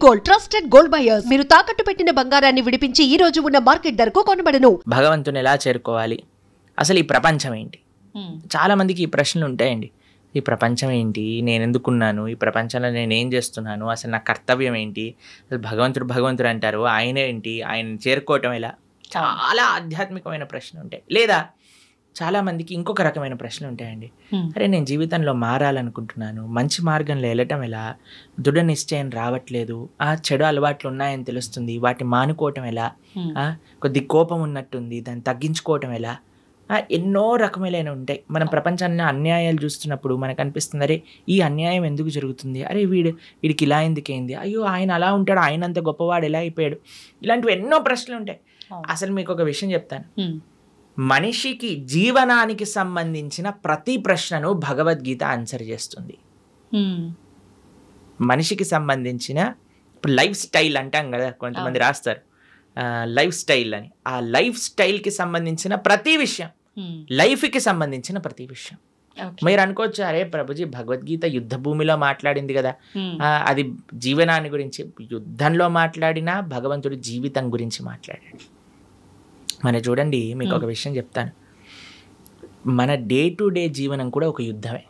Gold trusted gold buyers. మీరు తాకట్టు పెట్టిన బంగారాన్ని విడిపించి ఈ రోజు ఉన్న మార్కెట్ ధరకు కొనబడను. భగవంతుని ఎలా చేరుకోవాలి, అసలు ఈ ప్రపంచం ఏంటి? చాలా మందికి ఈ ప్రశ్నలు ఉంటాయండి. ఈ ప్రపంచం ఏంటి, నేను ఎందుకున్నాను, ఈ ప్రపంచంలో నేను ఏం చేస్తున్నాను, అసలు నా కర్తవ్యం ఏంటి, అసలు భగవంతుడు అంటారు, ఆయన ఏంటి, ఆయన చేరుకోవటం ఎలా? చాలా ఆధ్యాత్మికమైన ప్రశ్నలు ఉంటాయి. లేదా చాలామందికి ఇంకొక రకమైన ప్రశ్నలు ఉంటాయండి. అరే, నేను జీవితంలో మారాలనుకుంటున్నాను, మంచి మార్గంలో వెళ్ళటం ఎలా, దృఢ నిశ్చయం రావట్లేదు, చెడు అలవాట్లు ఉన్నాయని తెలుస్తుంది, వాటిని మానుకోవటం ఎలా, కొద్ది కోపం ఉన్నట్టుంది, దాన్ని తగ్గించుకోవటం ఎలా, ఎన్నో రకములైన ఉంటాయి. మనం ప్రపంచాన్ని అన్యాయాలు చూస్తున్నప్పుడు మనకు అనిపిస్తుంది, అరే ఈ అన్యాయం ఎందుకు జరుగుతుంది, అరే వీడికి ఇలా ఎందుకైంది, అయ్యో ఆయన అలా ఉంటాడు, ఆయన అంత గొప్పవాడు ఎలా అయిపోయాడు, ఇలాంటివి ఎన్నో ప్రశ్నలు ఉంటాయి. అసలు మీకు ఒక విషయం చెప్తాను. మనిషికి జీవనానికి సంబంధించిన ప్రతి ప్రశ్నను భగవద్గీత ఆన్సర్ చేస్తుంది. మనిషికి సంబంధించిన ఇప్పుడు లైఫ్ స్టైల్ అంటాం కదా, కొంతమంది రాస్తారు లైఫ్ స్టైల్ అని. ఆ లైఫ్ స్టైల్కి సంబంధించిన ప్రతి విషయం, లైఫ్కి సంబంధించిన ప్రతి విషయం మీరు అనుకోవచ్చు, అరే ప్రభుజీ భగవద్గీత యుద్ధ భూమిలో మాట్లాడింది కదా, అది జీవనాన్ని గురించి. యుద్ధంలో మాట్లాడినా భగవంతుడు జీవితం గురించి మాట్లాడాడు. మన చూడండి, మీకు ఒక విషయం చెప్తాను. మన డే టు డే జీవనం కూడా ఒక యుద్ధమే.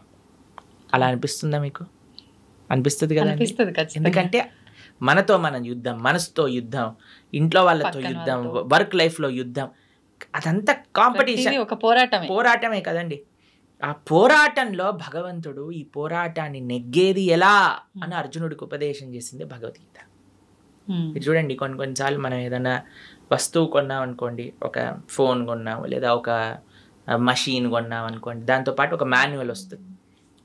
అలా అనిపిస్తుందా మీకు? అనిపిస్తుంది కదా. ఎందుకంటే మనతో మనం యుద్ధం, మనసుతో యుద్ధం, ఇంట్లో వాళ్ళతో యుద్ధం, వర్క్ లైఫ్లో యుద్ధం, అదంతా కాంపిటీషన్, ఒక పోరాటమే కదండి. ఆ పోరాటంలో భగవంతుడు ఈ పోరాటాన్ని నెగ్గేది ఎలా అని అర్జునుడికి ఉపదేశం చేసింది భగవద్గీత. చూడండి, కొన్నిసార్లు మనం ఏదైనా వస్తువు కొన్నాం అనుకోండి, ఒక ఫోన్ కొన్నాము లేదా ఒక మషీన్ కొన్నాం అనుకోండి, దాంతోపాటు ఒక మాన్యువల్ వస్తుంది.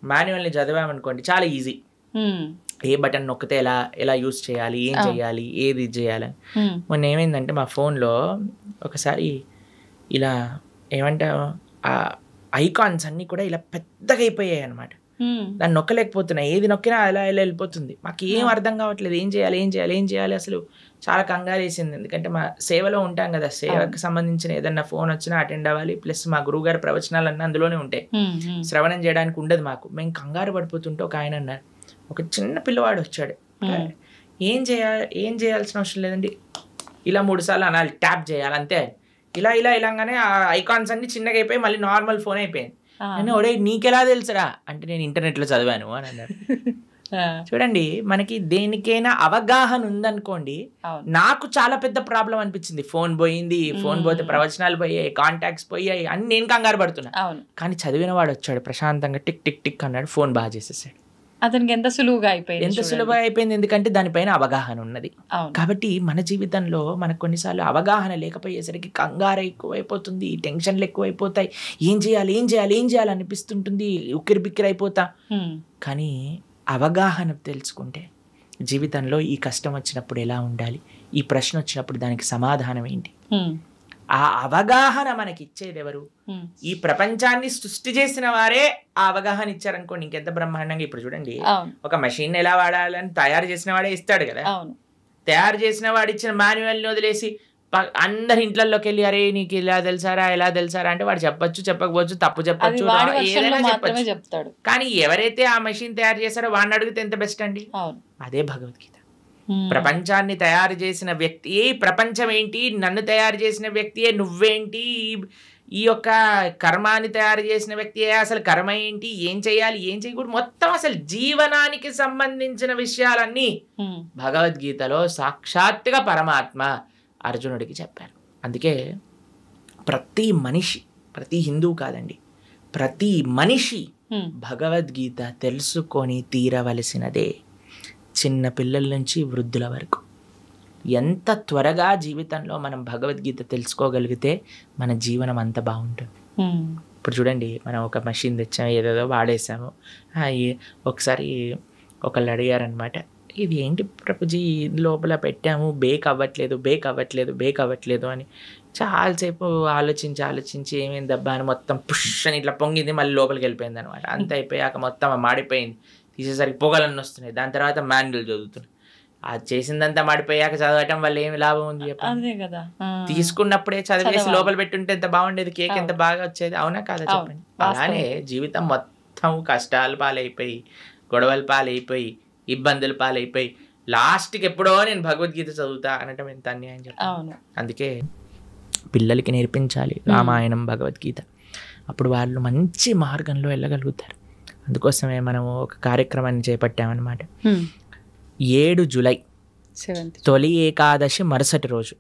మాన్యువల్ని చదివామనుకోండి, చాలా ఈజీ. ఏ బటన్ నొక్కితే ఎలా యూజ్ చేయాలి, ఏం చేయాలి, ఏది చేయాలని. మొన్న ఏమైందంటే మా ఫోన్లో ఒకసారి ఇలా ఏమంటారు, ఆ ఐకాన్స్ అన్నీ కూడా ఇలా పెద్దగా అయిపోయాయి అనమాట. దాన్ని నొక్కలేకపోతున్నా, ఏది నొక్కినా అలా వెళ్ళిపోతుంది. మాకు ఏం అర్థం కావట్లేదు, ఏం చేయాలి. అసలు చాలా కంగారు వేసింది. ఎందుకంటే మా సేవలో ఉంటాం కదా, సేవకు సంబంధించిన ఏదన్నా ఫోన్ వచ్చినా అటెండ్ అవ్వాలి. ప్లస్ మా గురువు గారి ప్రవచనాలన్నీ అందులోనే ఉంటాయి, శ్రవణం చేయడానికి ఉండదు మాకు. మేము కంగారు పడిపోతుంటే ఒక ఆయన అన్నారు, ఒక చిన్న పిల్లవాడు వచ్చాడు, ఏం చేయాల్సిన అవసరం లేదండి, ఇలా 3 సార్లు అనాలి, ట్యాప్ చేయాలి అంతే. ఇలాగానే ఆ ఐకాన్స్ అన్ని చిన్నగా అయిపోయి మళ్ళీ నార్మల్ ఫోన్ అయిపోయింది. నేను ఒడే నీకెలా తెలుసురా అంటే, నేను ఇంటర్నెట్లో చదివాను అని అన్నారు. చూడండి, మనకి దేనికైనా అవగాహన ఉందనుకోండి. నాకు చాలా పెద్ద ప్రాబ్లం అనిపించింది. ఫోన్ పోయింది, ఫోన్ పోతే ప్రవచనాలు పోయాయి, కాంటాక్ట్స్ పోయాయి అని నేను కంగారు పడుతున్నా. కానీ చదివిన వాడు వచ్చాడు, ప్రశాంతంగా టిక్ టిక్ టిక్ అన్నాడు, ఫోన్ బాగా చేసేసాడు. అతనికి ఎంత సులువుగా అయిపోయింది, ఎందుకంటే దానిపైన అవగాహన ఉన్నది. కాబట్టి మన జీవితంలో మనకు కొన్నిసార్లు అవగాహన లేకపోయేసరికి కంగారు ఎక్కువైపోతుంది, టెన్షన్లు ఎక్కువైపోతాయి, ఏం చేయాలి అనిపిస్తుంటుంది, ఉక్కిరి బిక్కిరి అయిపోతా. కానీ అవగాహన తెలుసుకుంటే జీవితంలో ఈ కష్టం వచ్చినప్పుడు ఎలా ఉండాలి, ఈ ప్రశ్న వచ్చినప్పుడు దానికి సమాధానం ఏంటి, ఆ అవగాహన మనకి ఇచ్చేది ఎవరు? ఈ ప్రపంచాన్ని సృష్టి చేసిన వారే ఆ అవగాహన ఇచ్చారనుకోండి, ఇంకెంత బ్రహ్మాండంగా. ఇప్పుడు చూడండి, ఒక మెషిన్ ఎలా వాడాలని తయారు చేసిన వాడే ఇస్తాడు కదా. తయారు చేసిన వాడు ఇచ్చిన మాన్యువల్ని వదిలేసి అందరి ఇంట్లోకి వెళ్ళి, అరే నీకు ఇలా తెలుసారా అంటే వాడు చెప్పకపోవచ్చు, తప్పు చెప్పచ్చు, ఏదైనా చెప్పచ్చు. కానీ ఎవరైతే ఆ మెషిన్ తయారు చేశారో వాడిని అడిగితే ఎంత బెస్ట్ అండి. అదే భగవద్గీత. ప్రపంచాన్ని తయారు చేసిన వ్యక్తియే ప్రపంచం ఏంటి, నన్ను తయారు చేసిన వ్యక్తియే నువ్వేంటి, ఈ యొక్క కర్మాన్ని తయారు చేసిన వ్యక్తియే అసలు కర్మ ఏంటి, ఏం చేయాలి, ఏం చేయకూడదు, మొత్తం అసలు జీవనానికి సంబంధించిన విషయాలన్నీ భగవద్గీతలో సాక్షాత్తుగా పరమాత్మ అర్జునుడికి చెప్పారు. అందుకే ప్రతి మనిషి, ప్రతి హిందువు కాదండి, ప్రతి మనిషి భగవద్గీత తెలుసుకొని తీరవలసినదే. చిన్న పిల్లల నుంచి వృద్ధుల వరకు ఎంత త్వరగా జీవితంలో మనం భగవద్గీత తెలుసుకోగలిగితే మన జీవనం అంత బాగుంటుంది. ఇప్పుడు చూడండి, మనం ఒక మెషిన్ తెచ్చాము, ఏదేదో వాడేసాము. ఒకసారి ఒకళ్ళు అడిగారనమాట, ఇది ఏంటి ప్రభుజీ లోపల పెట్టాము, బేక్ అవ్వట్లేదు అని. చాలాసేపు ఆలోచించి ఏమైంది దబ్బా అని మొత్తం పుష్ అని ఇట్లా పొంగింది, మళ్ళీ లోపలికి వెళ్ళిపోయింది అనమాట. అంత అయిపోయాక మొత్తం మాడిపోయింది, తీసేసరికి పొగలన్నీ వస్తున్నాయి. దాని తర్వాత మాన్యువల్ చదువుతున్నాయి. అది చేసిందంతా మడిపోయాక చదవటం వల్ల ఏమి లాభం ఉంది చెప్పండి? అదే కదా. తీసుకున్నప్పుడే చదివేసి చదవాలి. లోపల పెట్టుంటే ఎంత బాగుండేది, కేక్ ఎంత బాగా వచ్చేది, అవునా కాదా చెప్పండి? అలానే జీవితం మొత్తం కష్టాలు పాలైపోయి, గొడవల పాలైపోయి, ఇబ్బందుల పాలైపోయి లాస్ట్కి ఎప్పుడో నేను భగవద్గీత చదువుతా అనటం ఎంత అన్యాయం చెప్పండి. అందుకే పిల్లలకి నేర్పించాలి రామాయణం, భగవద్గీత. అప్పుడు వాళ్ళు మంచి మార్గంలో వెళ్ళగలుగుతారు. అందుకోసమే మనం ఒక కార్యక్రమాన్ని చేపట్టామన్నమాట. 7 జూలై తొలి ఏకాదశి మరుసటి రోజు.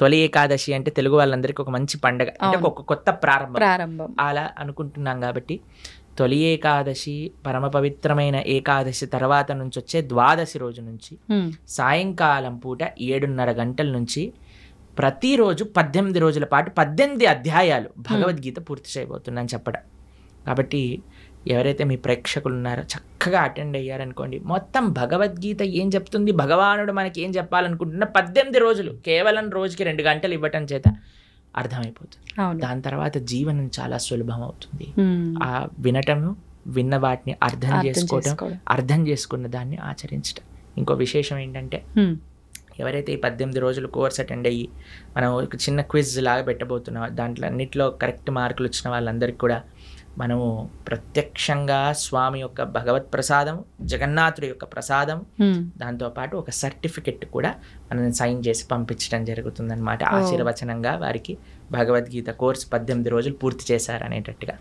తొలి ఏకాదశి అంటే తెలుగు వాళ్ళందరికీ ఒక మంచి పండగ, అంటే ఒక కొత్త ప్రారంభం అలా అనుకుంటున్నాం. కాబట్టి తొలి ఏకాదశి పరమ పవిత్రమైన ఏకాదశి తర్వాత నుంచి వచ్చే ద్వాదశి రోజు నుంచి సాయంకాలం పూట 7:30 గంటల నుంచి ప్రతిరోజు 18 రోజుల పాటు 18 అధ్యాయాలు భగవద్గీత పూర్తి చేయబోతున్నాను చెప్పడం. కాబట్టి ఎవరైతే మీ ప్రేక్షకులు ఉన్నారో చక్కగా అటెండ్ అయ్యారనుకోండి, మొత్తం భగవద్గీత ఏం చెప్తుంది, భగవానుడు మనకి ఏం చెప్పాలనుకుంటున్నా 18 రోజులు కేవలం రోజుకి 2 గంటలు ఇవ్వటం చేత అర్థమైపోతుంది. దాని తర్వాత జీవనం చాలా సులభం అవుతుంది. ఆ విన్న వాటిని అర్థం చేసుకోవటం, అర్థం చేసుకున్న దాన్ని ఆచరించటం. ఇంకో విశేషం ఏంటంటే, ఎవరైతే ఈ 18 రోజులు కోర్స్ అటెండ్ అయ్యి మనం ఒక చిన్న క్విజ్ లాగా పెట్టబోతున్నాం, దాంట్లో అన్నింటిలో కరెక్ట్ మార్కులు వచ్చిన వాళ్ళందరికీ కూడా మనము ప్రత్యక్షంగా స్వామి యొక్క భగవత్ ప్రసాదం, జగన్నాథుడి యొక్క ప్రసాదం, దాంతోపాటు ఒక సర్టిఫికెట్ కూడా మనం సైన్ చేసి పంపించడం జరుగుతుందన్నమాట. ఆశీర్వచనంగా వారికి భగవద్గీత కోర్స్ 18 రోజులు పూర్తి చేశారు అనేటట్టుగా.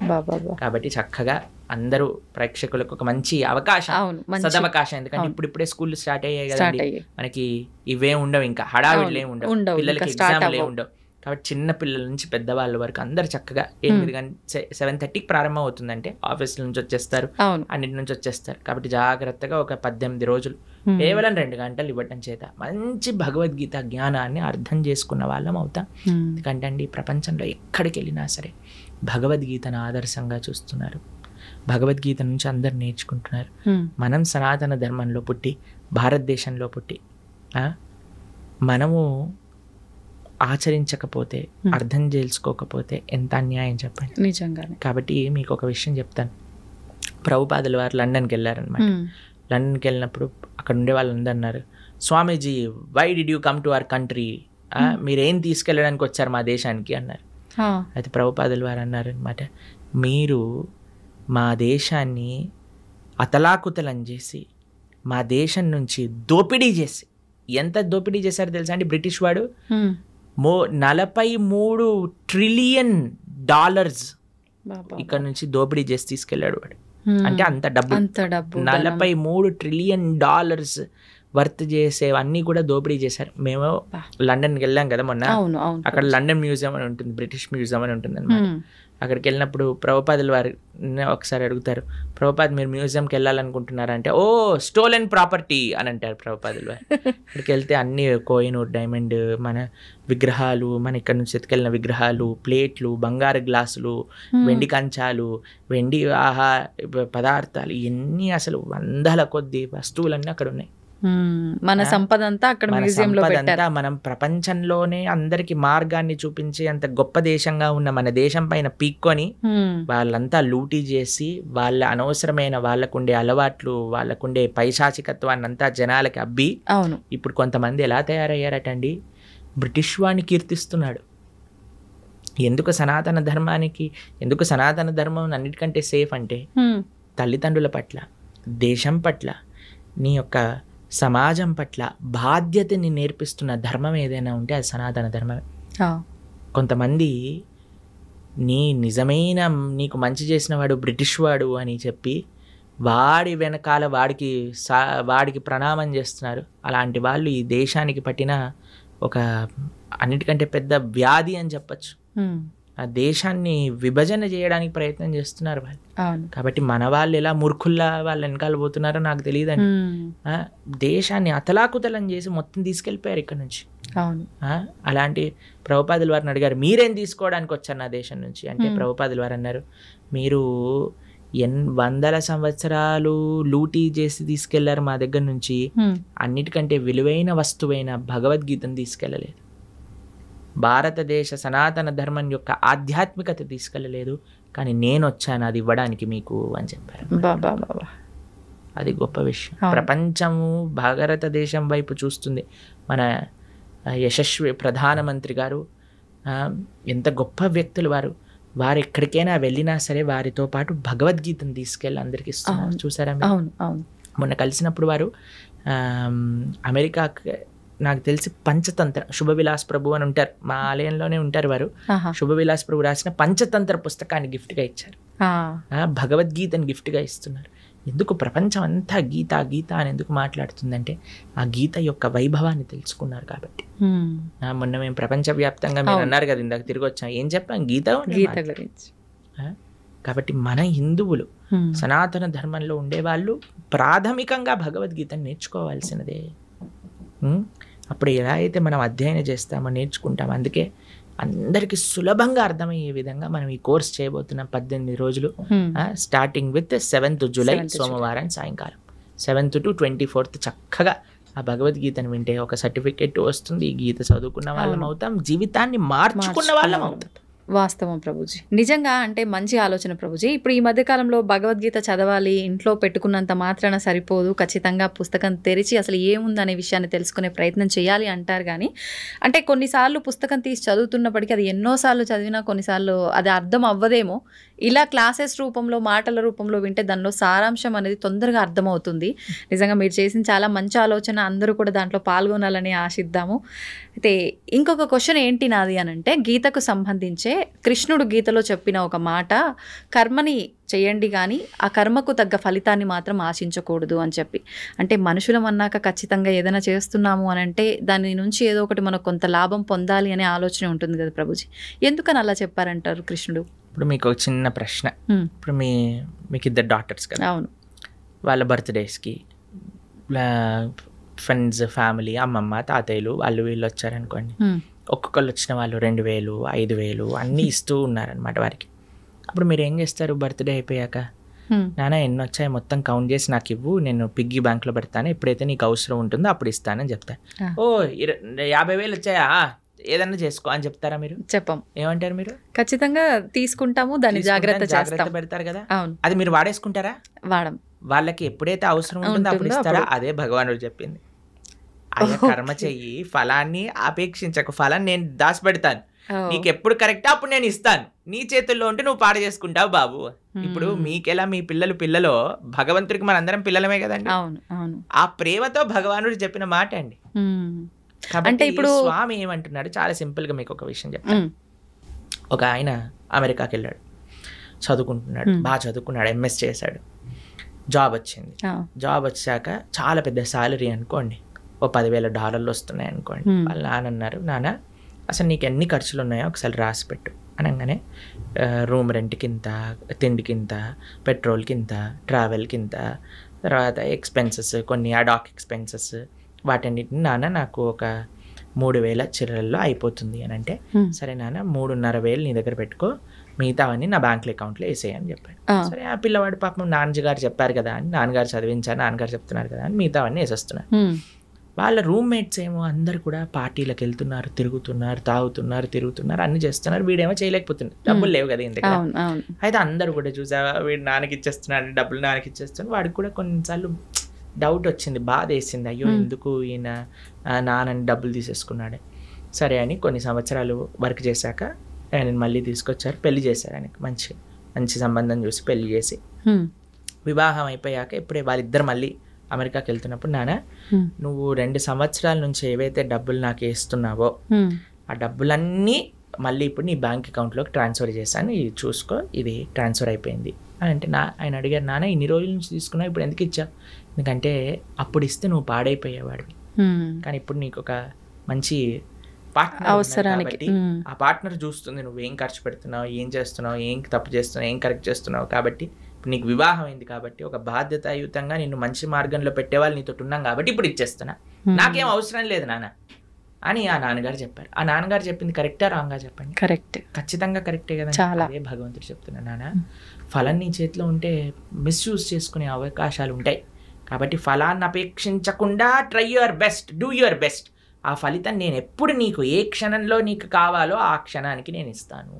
కాబట్టి చక్కగా అందరూ ప్రేక్షకులకు ఒక మంచి అవకాశం, సదవకాశం. ఎందుకంటే ఇప్పుడిప్పుడే స్కూల్ స్టార్ట్ అయ్యాయి కదండి, మనకి ఇవే ఉండవు, ఇంకా హడావిడ్లే ఉండవు, పిల్లలకి ఎగ్జామ్లే ఉండవు. కాబట్టి చిన్న పిల్లల నుంచి పెద్దవాళ్ళ వరకు అందరు చక్కగా 7:30కి ప్రారంభం అవుతుందంటే ఆఫీసుల నుంచి వచ్చేస్తారు, అన్నిటి నుంచి వచ్చేస్తారు. కాబట్టి జాగ్రత్తగా ఒక 18 రోజులు కేవలం 2 గంటలు ఇవ్వటం చేత మంచి భగవద్గీత జ్ఞానాన్ని అర్థం చేసుకున్న వాళ్ళం అవుతాం. ఎందుకంటే అండి, ప్రపంచంలో ఎక్కడికి వెళ్ళినా సరే భగవద్గీతను ఆదర్శంగా చూస్తున్నారు, భగవద్గీత నుంచి అందరు నేర్చుకుంటున్నారు. మనం సనాతన ధర్మంలో పుట్టి, భారతదేశంలో పుట్టి మనము ఆచరించకపోతే, అర్థం చేసుకోకపోతే ఎంత అన్యాయం చెప్పండి. నిజంగానే. కాబట్టి మీకు ఒక విషయం చెప్తాను. ప్రభుపాదుల వారు లండన్కి వెళ్ళారనమాట. లండన్కి వెళ్ళినప్పుడు అక్కడ ఉండే వాళ్ళందరూ అన్నారు, Swamiji why did you come to our country, మీరేం తీసుకెళ్ళడానికి వచ్చారు మా దేశానికి అన్నారు. అయితే ప్రభుపాదుల వారు అన్నారు అనమాట, మీరు మా దేశాన్ని అతలాకుతలం చేసి, మా దేశం నుంచి దోపిడీ చేసి, ఎంత దోపిడీ చేశారో తెలుసా అండి బ్రిటిష్ వాడు? 43 ట్రిలియన్ డాలర్స్ ఇక్కడ నుంచి దోపిడీ చేసి తీసుకెళ్ళాడు వాడు. అంటే అంత డబ్బు 43 ట్రిలియన్ డాలర్స్ వర్త్ చేసేవన్నీ కూడా దోపిడీ చేశారు. మేము లండన్కి వెళ్ళాం కదా మొన్న, అక్కడ లండన్ మ్యూజియం అని ఉంటుంది, బ్రిటిష్ మ్యూజియం అని ఉంటుంది అనమాట. అక్కడికి వెళ్ళినప్పుడు ప్రభుపాదుల వారు ఒకసారి అడుగుతారు, ప్రభుపాద్ మీరు మ్యూజియంకి వెళ్ళాలనుకుంటున్నారంటే, ఓ స్టోలెన్ ప్రాపర్టీ అని అంటారు ప్రభుపాదుల వారు. అక్కడికి వెళ్తే అన్ని కోహినూర్ డైమండ్ మన విగ్రహాలు, మన ఇక్కడ నుంచి ఎత్తుకెళ్ళిన విగ్రహాలు, ప్లేట్లు, బంగారు గ్లాసులు, వెండి కంచాలు, వెండి పదార్థాలు, ఇవన్నీ అసలు వందల కొద్ది వస్తువులన్నీ అక్కడ ఉన్నాయి. మన సంపద అంతా అక్కడ మ్యూజియంలో పెట్టారు. మనం ప్రపంచంలోనే అందరికి మార్గాన్ని చూపించి అంత గొప్ప దేశంగా ఉన్న మన దేశం పైన పీక్కొని వాళ్ళంతా లూటీ చేసి, వాళ్ళ అనవసరమైన వాళ్ళకుండే అలవాట్లు, వాళ్ళకుండే పైశాచికత్వాన్ని అంతా జనాలకి అబ్బి, ఇప్పుడు కొంతమంది ఎలా తయారయ్యారటండి, బ్రిటిష్ వాడిని కీర్తిస్తున్నాడు. ఎందుకు సనాతన ధర్మం అన్నిటికంటే సేఫ్ అంటే, తల్లిదండ్రుల పట్ల, దేశం పట్ల, నీ యొక్క సమాజం పట్ల బాధ్యతని నేర్పిస్తున్న ధర్మం ఏదైనా ఉంటే అది సనాతన ధర్మమే. కొంతమంది నిజమైన నీకు మంచి చేసిన వాడు బ్రిటిష్ వాడు అని చెప్పి వాడి వెనకాల వాడికి ప్రణామం చేస్తున్నారు. అలాంటి వాళ్ళు ఈ దేశానికి పట్టిన ఒక అన్నిటికంటే పెద్ద వ్యాధి అని చెప్పచ్చు. ఆ దేశాన్ని విభజన చేయడానికి ప్రయత్నం చేస్తున్నారు వాళ్ళు. కాబట్టి మన వాళ్ళు ఎలా మూర్ఖుల్లా వాళ్ళ వెనకాల పోతున్నారో నాకు తెలియదండి. దేశాన్ని అతలాకుతలం చేసి మొత్తం తీసుకెళ్ళిపోయారు ఇక్కడ నుంచి. అలాంటి ప్రభుపాదుల వారిని అడిగారు, మీరేం తీసుకోవడానికి వచ్చారు నా దేశం నుంచి అంటే, ప్రభుపాదుల వారు అన్నారు, మీరు 100 సంవత్సరాలు లూటీ చేసి తీసుకెళ్లారు మా దగ్గర నుంచి, అన్నిటికంటే విలువైన వస్తువైన భగవద్గీతను తీసుకెళ్ళలేదు, భారతదేశ సనాతన ధర్మం యొక్క ఆధ్యాత్మికత తీసుకెళ్ళలేదు, కానీ నేను వచ్చాను అది ఇవ్వడానికి మీకు అని చెప్పారు. అది గొప్ప విషయం. ప్రపంచము భారతదేశం వైపు చూస్తుంది. మన యశస్వి ప్రధానమంత్రి గారు ఎంత గొప్ప వ్యక్తులు వారు ఎక్కడికైనా వెళ్ళినా సరే వారితో పాటు భగవద్గీతను తీసుకెళ్ళి అందరికి ఇస్తున్నారు. చూసారా? మొన్న కలిసినప్పుడు వారు అమెరికా, నాకు తెలిసి పంచతంత్ర, శుభవిలాస్ ప్రభు అని ఉంటారు, మా ఆలయంలోనే ఉంటారు వారు. శుభవిలాస్ ప్రభు రాసిన పంచతంత్ర పుస్తకాన్ని గిఫ్ట్గా ఇచ్చారు. భగవద్గీతను గిఫ్ట్గా ఇస్తున్నారు. ఎందుకు ప్రపంచం అంతా గీత గీత అని ఎందుకు మాట్లాడుతుందంటే ఆ గీత యొక్క వైభవాన్ని తెలుసుకున్నారు కాబట్టి. మొన్న మేము ప్రపంచవ్యాప్తంగా మీరు అన్నారు కదా ఇందాక తిరిగి వచ్చాం, ఏం చెప్పాం? గీత గురించి. కాబట్టి మన హిందువులు సనాతన ధర్మంలో ఉండేవాళ్ళు ప్రాథమికంగా భగవద్గీతను నేర్చుకోవాల్సినదే. అప్పుడు ఎలా అయితే మనం అధ్యయనం చేస్తామో నేర్చుకుంటాం. అందుకే అందరికి సులభంగా అర్థమయ్యే విధంగా మనం ఈ కోర్స్ చేయబోతున్నాం. 18 రోజులు, స్టార్టింగ్ విత్ 7th జూలై సోమవారం సాయంకాలం 7th to 24th చక్కగా ఆ భగవద్గీతను వింటే ఒక సర్టిఫికెట్ వస్తుంది. ఈ గీత చదువుకున్న వాళ్ళం అవుతాం, జీవితాన్ని మార్చుకున్న వాళ్ళం అవుతాం. వాస్తవం ప్రభుజీ, నిజంగా అంటే మంచి ఆలోచన ప్రభుజీ. ఇప్పుడు ఈ మధ్యకాలంలో భగవద్గీత చదవాలి, ఇంట్లో పెట్టుకున్నంత మాత్రాన సరిపోదు, ఖచ్చితంగా పుస్తకం తెరిచి అసలు ఏముందనే విషయాన్ని తెలుసుకునే ప్రయత్నం చేయాలి అంటారు. కానీ అంటే కొన్నిసార్లు పుస్తకం తీసి చదువుతున్నప్పటికీ అది ఎన్నోసార్లు చదివినా కొన్నిసార్లు అది అర్థం అవ్వదేమో. ఇలా క్లాసెస్ రూపంలో, మాటల రూపంలో వింటే దానిలో సారాంశం అనేది తొందరగా అర్థమవుతుంది. నిజంగా మీరు చేసిన చాలా మంచి ఆలోచన, అందరూ కూడా దాంట్లో పాల్గొనాలని ఆశిద్దాము. అయితే ఇంకొక క్వశ్చన్ ఏంటి నాది అని అంటే, గీతకు సంబంధించే కృష్ణుడు గీతలో చెప్పిన ఒక మాట, కర్మని చేయండి కానీ ఆ కర్మకు తగ్గ ఫలితాన్ని మాత్రం ఆశించకూడదు అని చెప్పి. అంటే మనుషులం అన్నాక ఖచ్చితంగా ఏదైనా చేస్తున్నాము అని అంటే దాని నుంచి ఏదో ఒకటి మనకు కొంత లాభం పొందాలి అనే ఆలోచన ఉంటుంది కదా ప్రభుజీ, ఎందుకని అలా చెప్పారంటారు కృష్ణుడు? ఇప్పుడు మీకు ఒక చిన్న ప్రశ్న. ఇప్పుడు మీకు 2 డాటర్స్ కదా, అవును, వాళ్ళ బర్త్డేస్కి ఫ్రెండ్స్, ఫ్యామిలీ, అమ్మమ్మ, తాతయ్యలు వాళ్ళు వీళ్ళు వచ్చారనుకోండి. ఒక్కొక్కళ్ళు వచ్చిన వాళ్ళు 2000, 5000 అన్నీ ఇస్తూ ఉన్నారనమాట వారికి. అప్పుడు మీరు ఏం చేస్తారు? బర్త్డే అయిపోయాక, నాన్న ఎన్ని వచ్చాయి మొత్తం కౌంట్ చేసి నాకు ఇవ్వు, నేను పిగ్గీ బ్యాంక్లో పెడతాను, ఎప్పుడైతే నీకు అవసరం ఉంటుందో అప్పుడు ఇస్తానని చెప్తాను. ఓ 50,000 వచ్చాయా, ఏదన్నా చేసుకో అని చెప్తారా మీరు? చెప్పం. ఏమంటారు మీరు? ఖచ్చితంగా తీసుకుంటాము, దాన్ని జాగ్రత్త పెడతారు కదా. అవును. అది మీరు వాడేసుకుంటారా? వాడం. వాళ్ళకి ఎప్పుడైతే అవసరం ఉంటుందో అప్పుడు ఇస్తారా? అదే భగవానుడు చెప్పింది. అదే కర్మ చెయ్యి, ఫలాన్ని అపేక్షించకు, ఫలాన్ని నేను దాచిపెడతాను, నీకు ఎప్పుడు కరెక్టా అప్పుడు నేను ఇస్తాను, నీ చేతుల్లో ఉంటే నువ్వు పాడు చేసుకుంటావు బాబు. ఇప్పుడు మీకెలా మీ పిల్లలో భగవంతుడికి మనందరం పిల్లలమే కదండి. ఆ ప్రేమతో భగవానుడు చెప్పిన మాట అండి. అంటే ఇప్పుడు స్వామి ఏమంటున్నాడు, చాలా సింపుల్ గా మీకు ఒక విషయం చెప్తాను. ఒక ఆయన అమెరికాకి వెళ్ళాడు, చదువుకుంటున్నాడు, బాగా చదువుకున్నాడు, ఎంఎస్ చేశాడు, జాబ్ వచ్చింది. జాబ్ వచ్చాక చాలా పెద్ద శాలరీ అనుకోండి, ఓ $10,000 వస్తున్నాయి అనుకోండి. వాళ్ళ నాన్న అన్నారు, నాన్న అసలు నీకు ఎన్ని ఖర్చులు ఉన్నాయో ఒకసారి రాసి పెట్టు అనగానే, రూమ్ రెంట్కి ఇంత, తిండికి ఇంత, పెట్రోల్కి ఇంత, ట్రావెల్కి ఇంత, తర్వాత ఎక్స్పెన్సెస్, కొన్ని అడాక్ ఎక్స్పెన్సెస్, వాటన్నిటిని నాన్న నాకు ఒక 3,000 చిల్లరల్లో అయిపోతుంది అని అంటే, సరే నాన్న 3,500 నీ దగ్గర పెట్టుకో, మిగతావన్నీ నా బ్యాంక్ అకౌంట్లో వేసేయని చెప్పాడు. సరే ఆ పిల్లవాడు పాపం నాన్నగారు చెప్పారు కదా అని, నాన్నగారు చదివించారు, నాన్నగారు చెప్తున్నారు కదా అని మిగతావన్నీ వేసేస్తున్నారు. వాళ్ళ రూమ్మేట్స్ ఏమో అందరు కూడా పార్టీలకు వెళ్తున్నారు, తిరుగుతున్నారు, తాగుతున్నారు, తిరుగుతున్నారు, అన్ని చేస్తున్నారు. వీడేమో చేయలేకపోతున్నారు, డబ్బులు లేవు కదా ఇంత. అయితే అందరు కూడా చూసావా, వీడు నాన్నకి ఇచ్చేస్తున్నాడు, డబ్బులు నాన్నకి ఇచ్చేస్తున్నాడు. వాడికి కూడా కొన్నిసార్లు డౌట్ వచ్చింది, బాధ వేసింది, అయ్యో ఎందుకు ఈయన నాన్నని డబ్బులు తీసేసుకున్నాడే. సరే అని కొన్ని సంవత్సరాలు వర్క్ చేశాక ఆయన మళ్ళీ తీసుకొచ్చారు, పెళ్లి చేశారు. ఆయనకి మంచి సంబంధం చూసి పెళ్లి చేసి, వివాహం అయిపోయాక ఇప్పుడే వాళ్ళిద్దరు మళ్ళీ అమెరికాకి వెళ్తున్నప్పుడు, నాన్న నువ్వు 2 సంవత్సరాల నుంచి ఏవైతే డబ్బులు నాకు వేస్తున్నావో ఆ డబ్బులన్నీ మళ్ళీ ఇప్పుడు నీ బ్యాంక్ అకౌంట్లోకి ట్రాన్స్ఫర్ చేశాను, ఇది చూసుకో, ఇది ట్రాన్స్ఫర్ అయిపోయింది అని అంటే, ఆయన అడిగారు, నాన్న ఇన్ని రోజుల నుంచి తీసుకున్నావు, ఇప్పుడు ఎందుకు ఇచ్చావు? ఎందుకంటే అప్పుడు ఇస్తే నువ్వు పాడైపోయేవాడివి, కానీ ఇప్పుడు నీకు ఒక మంచి పార్ట్నర్ అవసరానికి ఆ పార్ట్నర్ చూస్తుంది నువ్వు ఏం ఖర్చు పెడుతున్నావు, ఏం చేస్తున్నావు, ఏం తప్పు చేస్తున్నావు, ఏం కరెక్ట్ చేస్తున్నావు. కాబట్టి ఇప్పుడు నీకు వివాహం అయింది కాబట్టి ఒక బాధ్యతాయుతంగా నిన్ను మంచి మార్గంలో పెట్టేవాళ్ళు నీతో ఉన్నాం కాబట్టి ఇప్పుడు ఇచ్చేస్తున్నా, నాకేం అవసరం లేదు నాన్న అని ఆ నాన్నగారు చెప్పారు. ఆ నాన్నగారు చెప్పింది కరెక్టా రాంగా చెప్పండి? కరెక్ట్, ఖచ్చితంగా కరెక్టే కదా. అదే భగవంతుడు చెప్తున్నా, నాన్న ఫలం నీ చేతిలో ఉంటే మిస్యూజ్ చేసుకునే అవకాశాలు ఉంటాయి, కాబట్టి ఫలాన్ని అపేక్షించకుండా try your best, do your best. ఆ ఫలితం నేను ఎప్పుడు నీకు ఏ క్షణంలో నీకు కావాలో ఆ క్షణానికి నేను ఇస్తాను.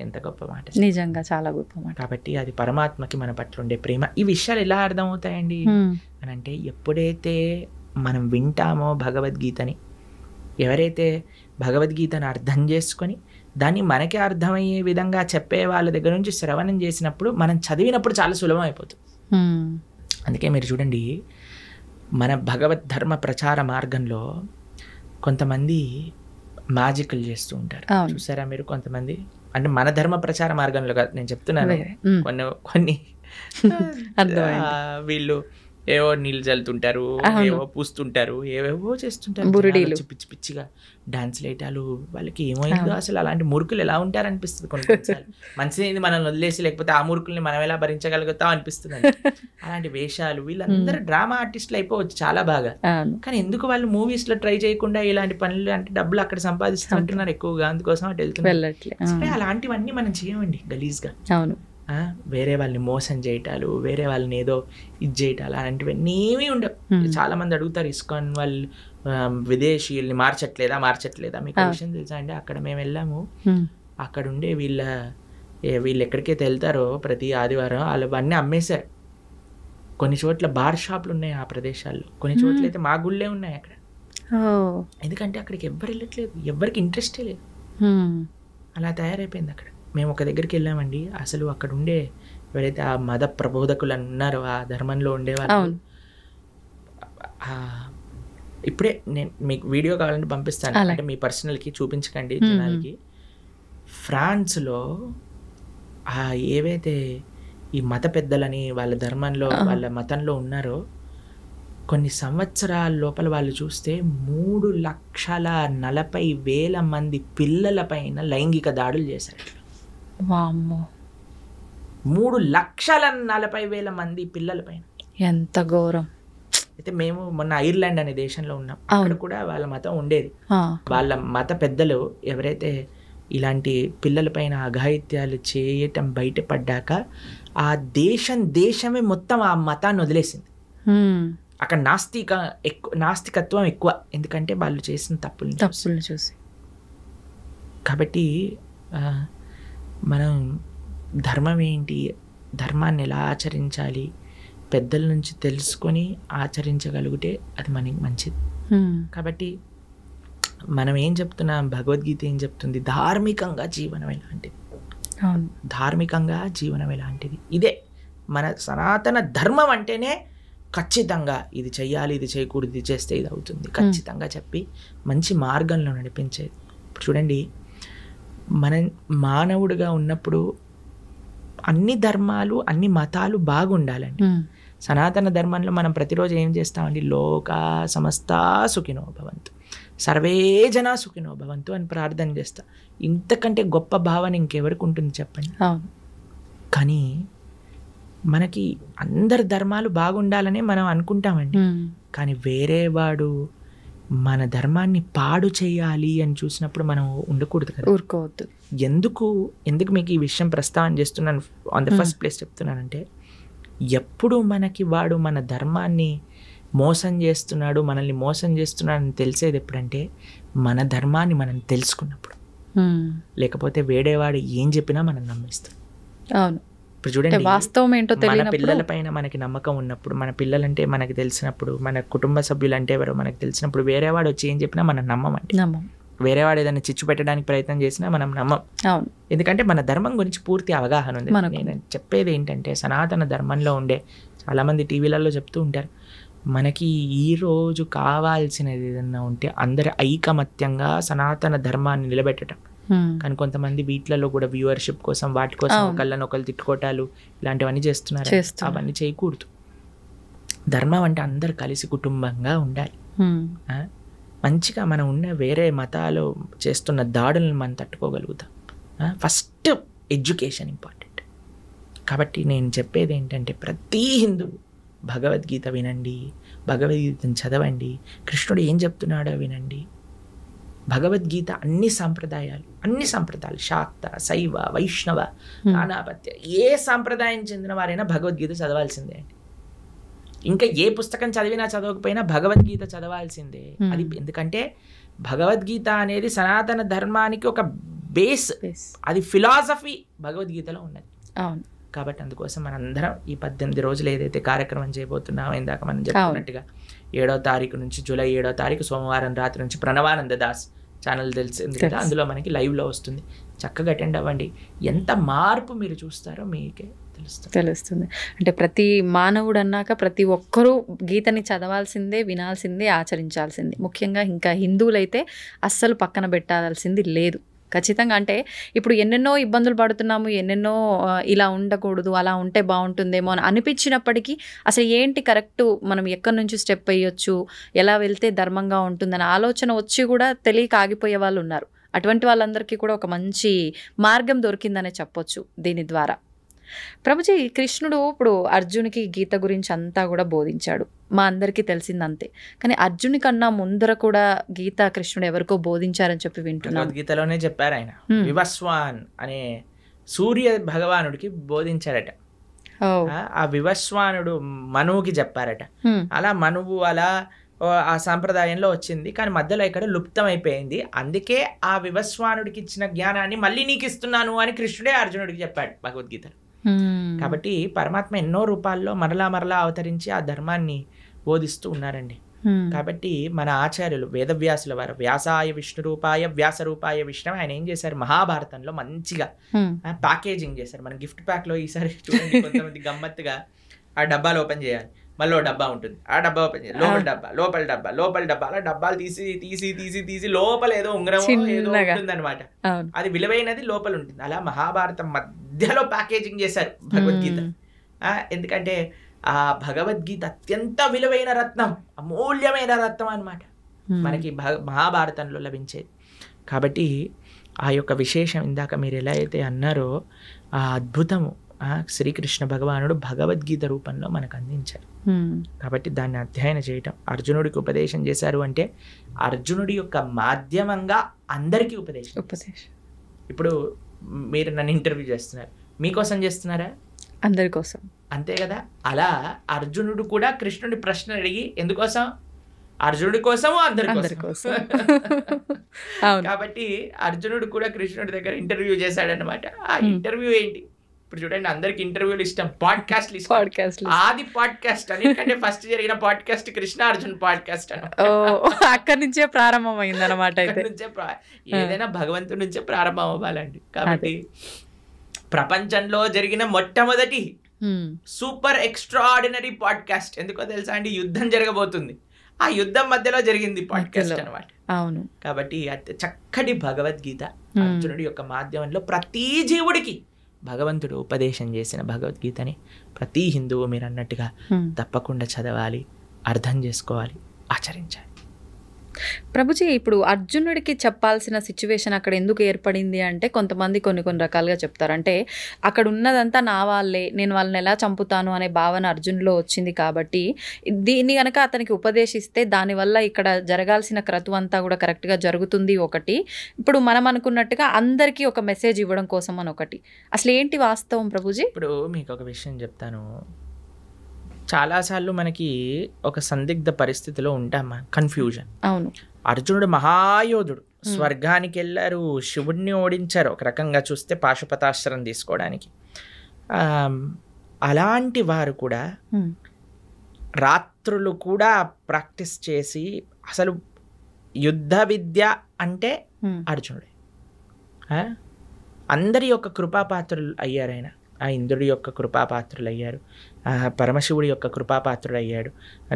ఎంత గొప్ప మాట. నిజంగా చాలా గొప్ప మాట. కాబట్టి అది పరమాత్మకి మన పట్ల ఉండే ప్రేమ. ఈ విషయాలు ఎలా అర్థమవుతాయండి అని అంటే, ఎప్పుడైతే మనం వింటామో భగవద్గీతని, ఎవరైతే భగవద్గీతను అర్థం చేసుకొని దాన్ని మనకే అర్థమయ్యే విధంగా చెప్పే వాళ్ళ దగ్గర నుంచి శ్రవణం చేసినప్పుడు, మనం చదివినప్పుడు చాలా సులభం అయిపోతుంది. అందుకే మీరు చూడండి, మన భగవద్ ధర్మ ప్రచార మార్గంలో కొంతమంది మ్యాజిక్లు చేస్తూ ఉంటారు. చూసారా మీరు? కొంతమంది అంటే మన ధర్మ ప్రచార మార్గంలో కాదు నేను చెప్తున్నాను, కొన్ని వీళ్ళు ఏవో నీళ్ళు చల్లుతుంటారు, ఏవో పూస్తుంటారు, ఏవేవో చేస్తుంటారు, పిచ్చి పిచ్చిగా డాన్స్లు వేయటాలు. వాళ్ళకి ఏమైందో అసలు, అలాంటి మురుకులు ఎలా ఉంటారు అనిపిస్తుంది కొన్నిసార్లు. మంచిది మనల్ని వదిలేసి, లేకపోతే ఆ మురుకుల్ని మనం ఎలా భరించగలుగుతాం అనిపిస్తుంది. అలాంటి వేషాలు, వీళ్ళందరూ డ్రామా ఆర్టిస్టులు అయిపోవచ్చు చాలా బాగా. కానీ ఎందుకు వాళ్ళు మూవీస్ లో ట్రై చేయకుండా ఇలాంటి పనులు, అంటే డబ్బులు అక్కడ సంపాదిస్తుంటున్నారు ఎక్కువగా, అందుకోసం అటు వెళ్తున్నారు. అలాంటివన్నీ మనం చేయమండి గలీజ్గా. వేరే వాళ్ళని మోసం చేయటాలు, వేరే వాళ్ళని ఏదో ఇది చేయటాలు, అలాంటివన్నీ ఏమీ ఉండవు. చాలా మంది అడుగుతారు, ఇస్కాన్ వాళ్ళు విదేశీయుల్ని మార్చట్లేదా మీకు విషయం తెలుసా అండి? అక్కడ మేము వెళ్ళాము, అక్కడ ఉండే వీళ్ళు ఎక్కడికైతే వెళ్తారో ప్రతి ఆదివారం వాళ్ళవన్నీ అమ్మేశారు. కొన్ని చోట్ల బార్ షాపులు ఉన్నాయి ఆ ప్రదేశాల్లో, కొన్ని చోట్ల అయితే మా గుళ్ళే ఉన్నాయి అక్కడ. ఎందుకంటే అక్కడికి ఎవ్వరు వెళ్ళట్లేదు, ఎవ్వరికి ఇంట్రెస్టే లేదు, అలా తయారైపోయింది అక్కడ. మేము ఒక దగ్గరికి వెళ్ళామండి, అసలు అక్కడ ఉండే ఎవరైతే ఆ మత ప్రబోధకులు ఉన్నారో, ఆ ధర్మంలో ఉండేవాళ్ళు, ఇప్పుడే నేను మీకు వీడియో కావాలంటే పంపిస్తాను, అంటే మీ పర్సనల్కి చూపించకండి జనాలకి. ఫ్రాన్స్లో ఏవైతే ఈ మత పెద్దలని వాళ్ళ ధర్మంలో వాళ్ళ మతంలో ఉన్నారో, కొన్ని సంవత్సరాల లోపల వాళ్ళు చూస్తే 3,40,000 మంది పిల్లల పైన లైంగిక దాడులు చేశారు. 3,40,000 మంది పిల్లల పైన. ఎంత ఘోరం! అయితే మేము మొన్న ఐర్లాండ్ అనే దేశంలో ఉన్నాం, అక్కడ కూడా వాళ్ళ మతం ఉండేది. వాళ్ళ మత పెద్దలు ఎవరైతే ఇలాంటి పిల్లల పైన అఘాయిత్యాలు చేయటం బయటపడ్డాక, ఆ దేశమే మొత్తం ఆ మతాన్ని వదిలేసింది. అక్కడ నాస్తికత్వం ఎక్కువ, ఎందుకంటే వాళ్ళు చేసిన తప్పులు చూసి. కాబట్టి మనం ధర్మం ఏంటి, ధర్మాన్ని ఎలా ఆచరించాలి, పెద్దల నుంచి తెలుసుకొని ఆచరించగలిగితే అది మనకి మంచిది. కాబట్టి మనం ఏం చెప్తున్నాం, భగవద్గీత ఏం చెప్తుంది, ధార్మికంగా జీవనం ఎలాంటిది. ఇదే మన సనాతన ధర్మం అంటేనే ఖచ్చితంగా ఇది చెయ్యాలి, ఇది చేయకూడదు, ఇది చేస్తే ఇది అవుతుంది ఖచ్చితంగా చెప్పి మంచి మార్గంలో నడిపించేది. ఇప్పుడు చూడండి, మనం మానవుడిగా ఉన్నప్పుడు అన్ని ధర్మాలు, అన్ని మతాలు బాగుండాలండి. సనాతన ధర్మంలో మనం ప్రతిరోజు ఏం చేస్తామండి, లోకా సమస్తా సుఖినో భవంతు, సర్వే జనా సుఖినో భవంతు అని ప్రార్థన చేస్తా. ఇంతకంటే గొప్ప భావన ఇంకెవరికి ఉంటుంది చెప్పండి? కానీ మనకి అందరి ధర్మాలు బాగుండాలనే మనం అనుకుంటామండి. కానీ వేరే వాడు మన ధర్మాన్ని పాడు చేయాలి అని చూసినప్పుడు మనం ఉండకూడదు కదా, ఊరుకోవద్దు. ఎందుకు మీకు ఈ విషయం ప్రస్తావన చేస్తున్నాను, ఆన్ ద ఫస్ట్ ప్లేస్ చెప్తున్నానంటే, ఎప్పుడు మనకి వాడు మన ధర్మాన్ని మోసం చేస్తున్నాడు, మనల్ని మోసం చేస్తున్నాడు అని తెలిసేది ఎప్పుడంటే, మన ధర్మాన్ని మనం తెలుసుకున్నప్పుడు. లేకపోతే వేడేవాడు ఏం చెప్పినా మనం నమ్మేస్తాం. అవును. ఇప్పుడు చూడండి, వాస్తవం ఏంటో మన పిల్లల పైన మనకి నమ్మకం ఉన్నప్పుడు, మన పిల్లలంటే మనకి తెలిసినప్పుడు, మన కుటుంబ సభ్యులు అంటే ఎవరో మనకు తెలిసినప్పుడు, వేరేవాడు వచ్చి ఏం చెప్పినా మనం నమ్మమంటే, వేరేవాడు ఏదైనా చిచ్చు పెట్టడానికి ప్రయత్నం చేసినా మనం నమ్మం. ఎందుకంటే మన ధర్మం గురించి పూర్తి అవగాహన ఉంది. నేను చెప్పేది ఏంటంటే, సనాతన ధర్మంలో ఉండే చాలామంది టీవీలలో చెప్తూ ఉంటారు, మనకి ఈరోజు కావాల్సినది ఏదన్నా ఉంటే అందరి ఐకమత్యంగా సనాతన ధర్మాన్ని నిలబెట్టడం. కానీ కొంతమంది వీటిలలో కూడా వ్యూవర్షిప్ కోసం, వాటి కోసం ఒకళ్ళనొకళ్ళు తిట్టుకోవటాలు, ఇలాంటివన్నీ చేస్తున్నారు. అవన్నీ చేయకూడదు. ధర్మం అంటే అందరు కలిసి కుటుంబంగా ఉండాలి. మంచిగా మనం ఉన్న వేరే మతాలు చేస్తున్న దాడులను మనం తట్టుకోగలుగుతాం. First education important. కాబట్టి నేను చెప్పేది ఏంటంటే, ప్రతి హిందువు భగవద్గీత వినండి, భగవద్గీతను చదవండి, కృష్ణుడు ఏం చెప్తున్నాడో వినండి. భగవద్గీత అన్ని సంప్రదాయాలు శాక్త, శైవ, వైష్ణవ, నానాపత్య, ఏ సాంప్రదాయం చెందిన వారైనా భగవద్గీత చదవాల్సిందే అండి. ఇంకా ఏ పుస్తకం చదివినా చదవకపోయినా భగవద్గీత చదవాల్సిందే. అది ఎందుకంటే భగవద్గీత అనేది సనాతన ధర్మానికి ఒక బేస్, అది ఫిలాసఫీ భగవద్గీతలో ఉన్నది. అవును. కాబట్టి అందుకోసం మనందరం ఈ 18 రోజులు ఏదైతే కార్యక్రమం చేయబోతున్నామో, ఇందాక మనం చెప్పుకున్నట్టుగా 7వ తారీఖు నుంచి, జూలై 7వ తారీఖు సోమవారం రాత్రి నుంచి ప్రణవానంద దాస్ ఛానల్ తెలిసింది కదా, అందులో మనకి లైవ్లో వస్తుంది. చక్కగా అటెండ్ అవ్వండి. ఎంత మార్పు మీరు చూస్తారో మీకే తెలుస్తుంది. అంటే ప్రతి మానవుడు అన్నాక ప్రతి ఒక్కరూ గీతని చదవాల్సిందే, వినాల్సిందే, ఆచరించాల్సిందే. ముఖ్యంగా ఇంకా హిందువులైతే అస్సలు పక్కన పెట్టాల్సింది లేదు ఖచ్చితంగా. అంటే ఇప్పుడు ఎన్నెన్నో ఇబ్బందులు పడుతున్నాము, ఎన్నెన్నో ఇలా ఉండకూడదు, అలా ఉంటే బాగుంటుందేమో అని అనిపించినప్పటికీ అసలు ఏంటి కరెక్ట్, మనం ఎక్కడి నుంచి స్టెప్ వేయొచ్చు, ఎలా వెళ్తే ధర్మంగా ఉంటుందని ఆలోచన వచ్చి కూడా తెలియక ఆగిపోయే వాళ్ళు ఉన్నారు. అటువంటి వాళ్ళందరికీ కూడా ఒక మంచి మార్గం దొరికిందనే చెప్పొచ్చు దీని ద్వారా. ప్రభుజీ, కృష్ణుడు ఇప్పుడు అర్జునికి గీత గురించి అంతా కూడా బోధించాడు, మా అందరికీ తెలిసిందంతే. కానీ అర్జుని కన్నా ముందర కూడా గీత కృష్ణుడు ఎవరికో బోధించారని చెప్పి వింటున్నాం. గీతలోనే చెప్పారు ఆయన, వివస్వాన్ అనే సూర్య భగవానుడికి బోధించారట. ఆ వివస్వానుడు మనువుకి చెప్పారట. అలా మనువు అలా ఆ సాంప్రదాయంలో వచ్చింది, కానీ మధ్యలో ఇక్కడ లుప్తం అయిపోయింది. అందుకే ఆ వివస్వానుడికి ఇచ్చిన జ్ఞానాన్ని మళ్ళీ నీకు ఇస్తున్నాను అని కృష్ణుడే అర్జునుడికి చెప్పాడు భగవద్గీతలో. కాబట్టి పరమాత్మ ఎన్నో రూపాల్లో మరలా మరలా అవతరించి ఆ ధర్మాన్ని బోధిస్తూ ఉన్నారండి. కాబట్టి మన ఆచార్యులు వేదవ్యాసుల వారు వ్యాసాయ విష్ణు రూపాయ వ్యాస రూపాయ విష్ణు, ఆయన ఏం చేశారు, మహాభారతంలో మంచిగా ప్యాకేజింగ్ చేశారు. మన గిఫ్ట్ ప్యాక్ లో ఈసారి చూడండి, కొంతమంది గమ్మత్తుగా ఆ డబ్బాలు ఓపెన్ చేయాలి, మళ్ళీ డబ్బా ఉంటుంది, ఆ డబ్బా ఓపెన్ చేయాలి, లోపల డబ్బా అలా డబ్బాలు తీసి లోపల ఏదో ఉంగరం ఏదో ఉంటుంది అనమాట. అది విలువైనది లోపల ఉంటుంది. అలా మహాభారతం మధ్యలో ప్యాకేజింగ్ చేశారు భగవద్గీత. ఎందుకంటే ఆ భగవద్గీత అత్యంత విలువైన రత్నం, అమూల్యమైన రత్నం అన్నమాట మనకి మహాభారతంలో లభించేది. కాబట్టి ఆ యొక్క విశేషం ఇందాక మీరు ఎలా అయితే అన్నారో ఆ అద్భుతము శ్రీకృష్ణ భగవానుడు భగవద్గీత రూపంలో మనకు అందించారు. కాబట్టి దాన్ని అధ్యయనం చేయటం, అర్జునుడికి ఉపదేశం చేశారు అంటే అర్జునుడి యొక్క మాధ్యమంగా అందరికీ ఉపదేశం. ఇప్పుడు మీరు నన్ను ఇంటర్వ్యూ చేస్తున్నారు, మీకోసం చేస్తున్నారా? అందరి కోసం, అంతే కదా. అలా అర్జునుడు కూడా కృష్ణుడి ప్రశ్న అడిగి ఎందుకోసం? అర్జునుడి కోసము, అందరి కోసం. కాబట్టి అర్జునుడు కూడా కృష్ణుడి దగ్గర ఇంటర్వ్యూ చేశాడనమాట. ఆ ఇంటర్వ్యూ ఏంటి? ఇప్పుడు చూడండి, అందరికి ఇంటర్వ్యూలు ఇష్టం, పాడ్కాస్ట్లు ఇష్టం. ఆది పాడ్కాస్ట్ అని ఫస్ట్ జరిగిన పాడ్కాస్ట్ కృష్ణ అర్జున్ పాడ్కాస్ట్ అని అక్కడి నుంచే ప్రారంభం అయింది అనమాట. ఏదైనా భగవంతుడి నుంచే ప్రారంభం అవ్వాలండి. కాబట్టి ప్రపంచంలో జరిగిన మొట్టమొదటి సూపర్ ఎక్స్ట్రాఆర్డినరీ పాడ్కాస్ట్ ఎందుకో తెలుసా అండి? యుద్ధం జరగబోతుంది, ఆ యుద్ధం మధ్యలో జరిగింది పాడ్కాస్ట్ అనమాట. అవును. కాబట్టి చక్కటి భగవద్గీత అర్జునుడి యొక్క మాధ్యమంలో ప్రతి జీవుడికి భగవంతుడు ఉపదేశం చేసిన భగవద్గీతని ప్రతి హిందువు మీరు అన్నట్టుగా తప్పకుండా చదవాలి, అర్థం చేసుకోవాలి, ఆచరించాలి. ప్రభుజీ, ఇప్పుడు అర్జునుడికి చెప్పాల్సిన సిచ్యువేషన్ అక్కడ ఎందుకు ఏర్పడింది అంటే కొంతమంది కొన్ని రకాలుగా చెప్తారు. అంటే అక్కడ ఉన్నదంతా నా వాళ్ళే, నేను వాళ్ళని ఎలా చంపుతాను అనే భావన అర్జునులో వచ్చింది. కాబట్టి దీన్ని కనుక అతనికి ఉపదేశిస్తే దానివల్ల ఇక్కడ జరగాల్సిన క్రతువు అంతా కూడా కరెక్ట్గా జరుగుతుంది ఒకటి. ఇప్పుడు మనం అనుకున్నట్టుగా అందరికీ ఒక మెసేజ్ ఇవ్వడం కోసం అని ఒకటి. అసలు ఏంటి వాస్తవం ప్రభుజీ? ఇప్పుడు మీకు ఒక విషయం చెప్తాను. చాలాసార్లు మనకి ఒక సందిగ్ధ పరిస్థితిలో ఉంటాం, కన్ఫ్యూజన్. అవును. అర్జునుడు మహాయోధుడు, స్వర్గానికి వెళ్ళారు, శివుడిని ఓడించారు, ఒక రకంగా చూస్తే పాశుపతాస్త్రం తీసుకోవడానికి. అలాంటి వారు కూడా రాత్రులు కూడా ప్రాక్టీస్ చేసి, అసలు యుద్ధ విద్య అంటే అర్జునుడే. అందరి యొక్క కృపాపాత్రులు అయ్యారు ఆయన. ఆ ఇంద్రుడి యొక్క కృపాపాత్రులు అయ్యారు, పరమశివుడి యొక్క కృపాపాత్రుడు అయ్యాడు.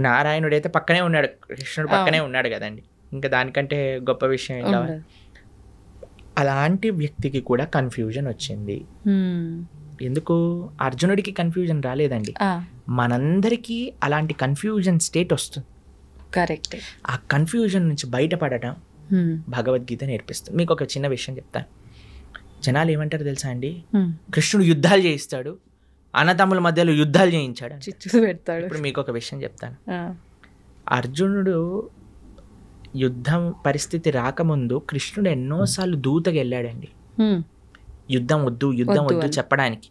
నారాయణుడు అయితే పక్కనే ఉన్నాడు, కృష్ణుడు పక్కనే ఉన్నాడు కదండి, ఇంకా దానికంటే గొప్ప విషయం ఏం కావాలి. అలాంటి వ్యక్తికి కూడా కన్ఫ్యూజన్ వచ్చింది. ఎందుకు? అర్జునుడికి కన్ఫ్యూజన్ రాలేదండి, మనందరికీ అలాంటి కన్ఫ్యూజన్ స్టేట్ వస్తుంది. కరెక్ట్. ఆ కన్ఫ్యూజన్ నుంచి బయటపడటం భగవద్గీత నేర్పిస్తుంది. మీకు ఒక చిన్న విషయం చెప్తాను. జనాలు ఏమంటారు తెలుసా అండి, కృష్ణుడు యుద్ధాలు చేయిస్తాడు, అన్నతమ్ముల మధ్యలో యుద్ధాలు చేయించాడు, పెడతాడు. ఇప్పుడు మీకు ఒక విషయం చెప్తాను. అర్జునుడు యుద్ధం పరిస్థితి రాకముందు కృష్ణుడు ఎన్నోసార్లు దూతగా వెళ్ళాడండి, యుద్ధం వద్దు చెప్పడానికి.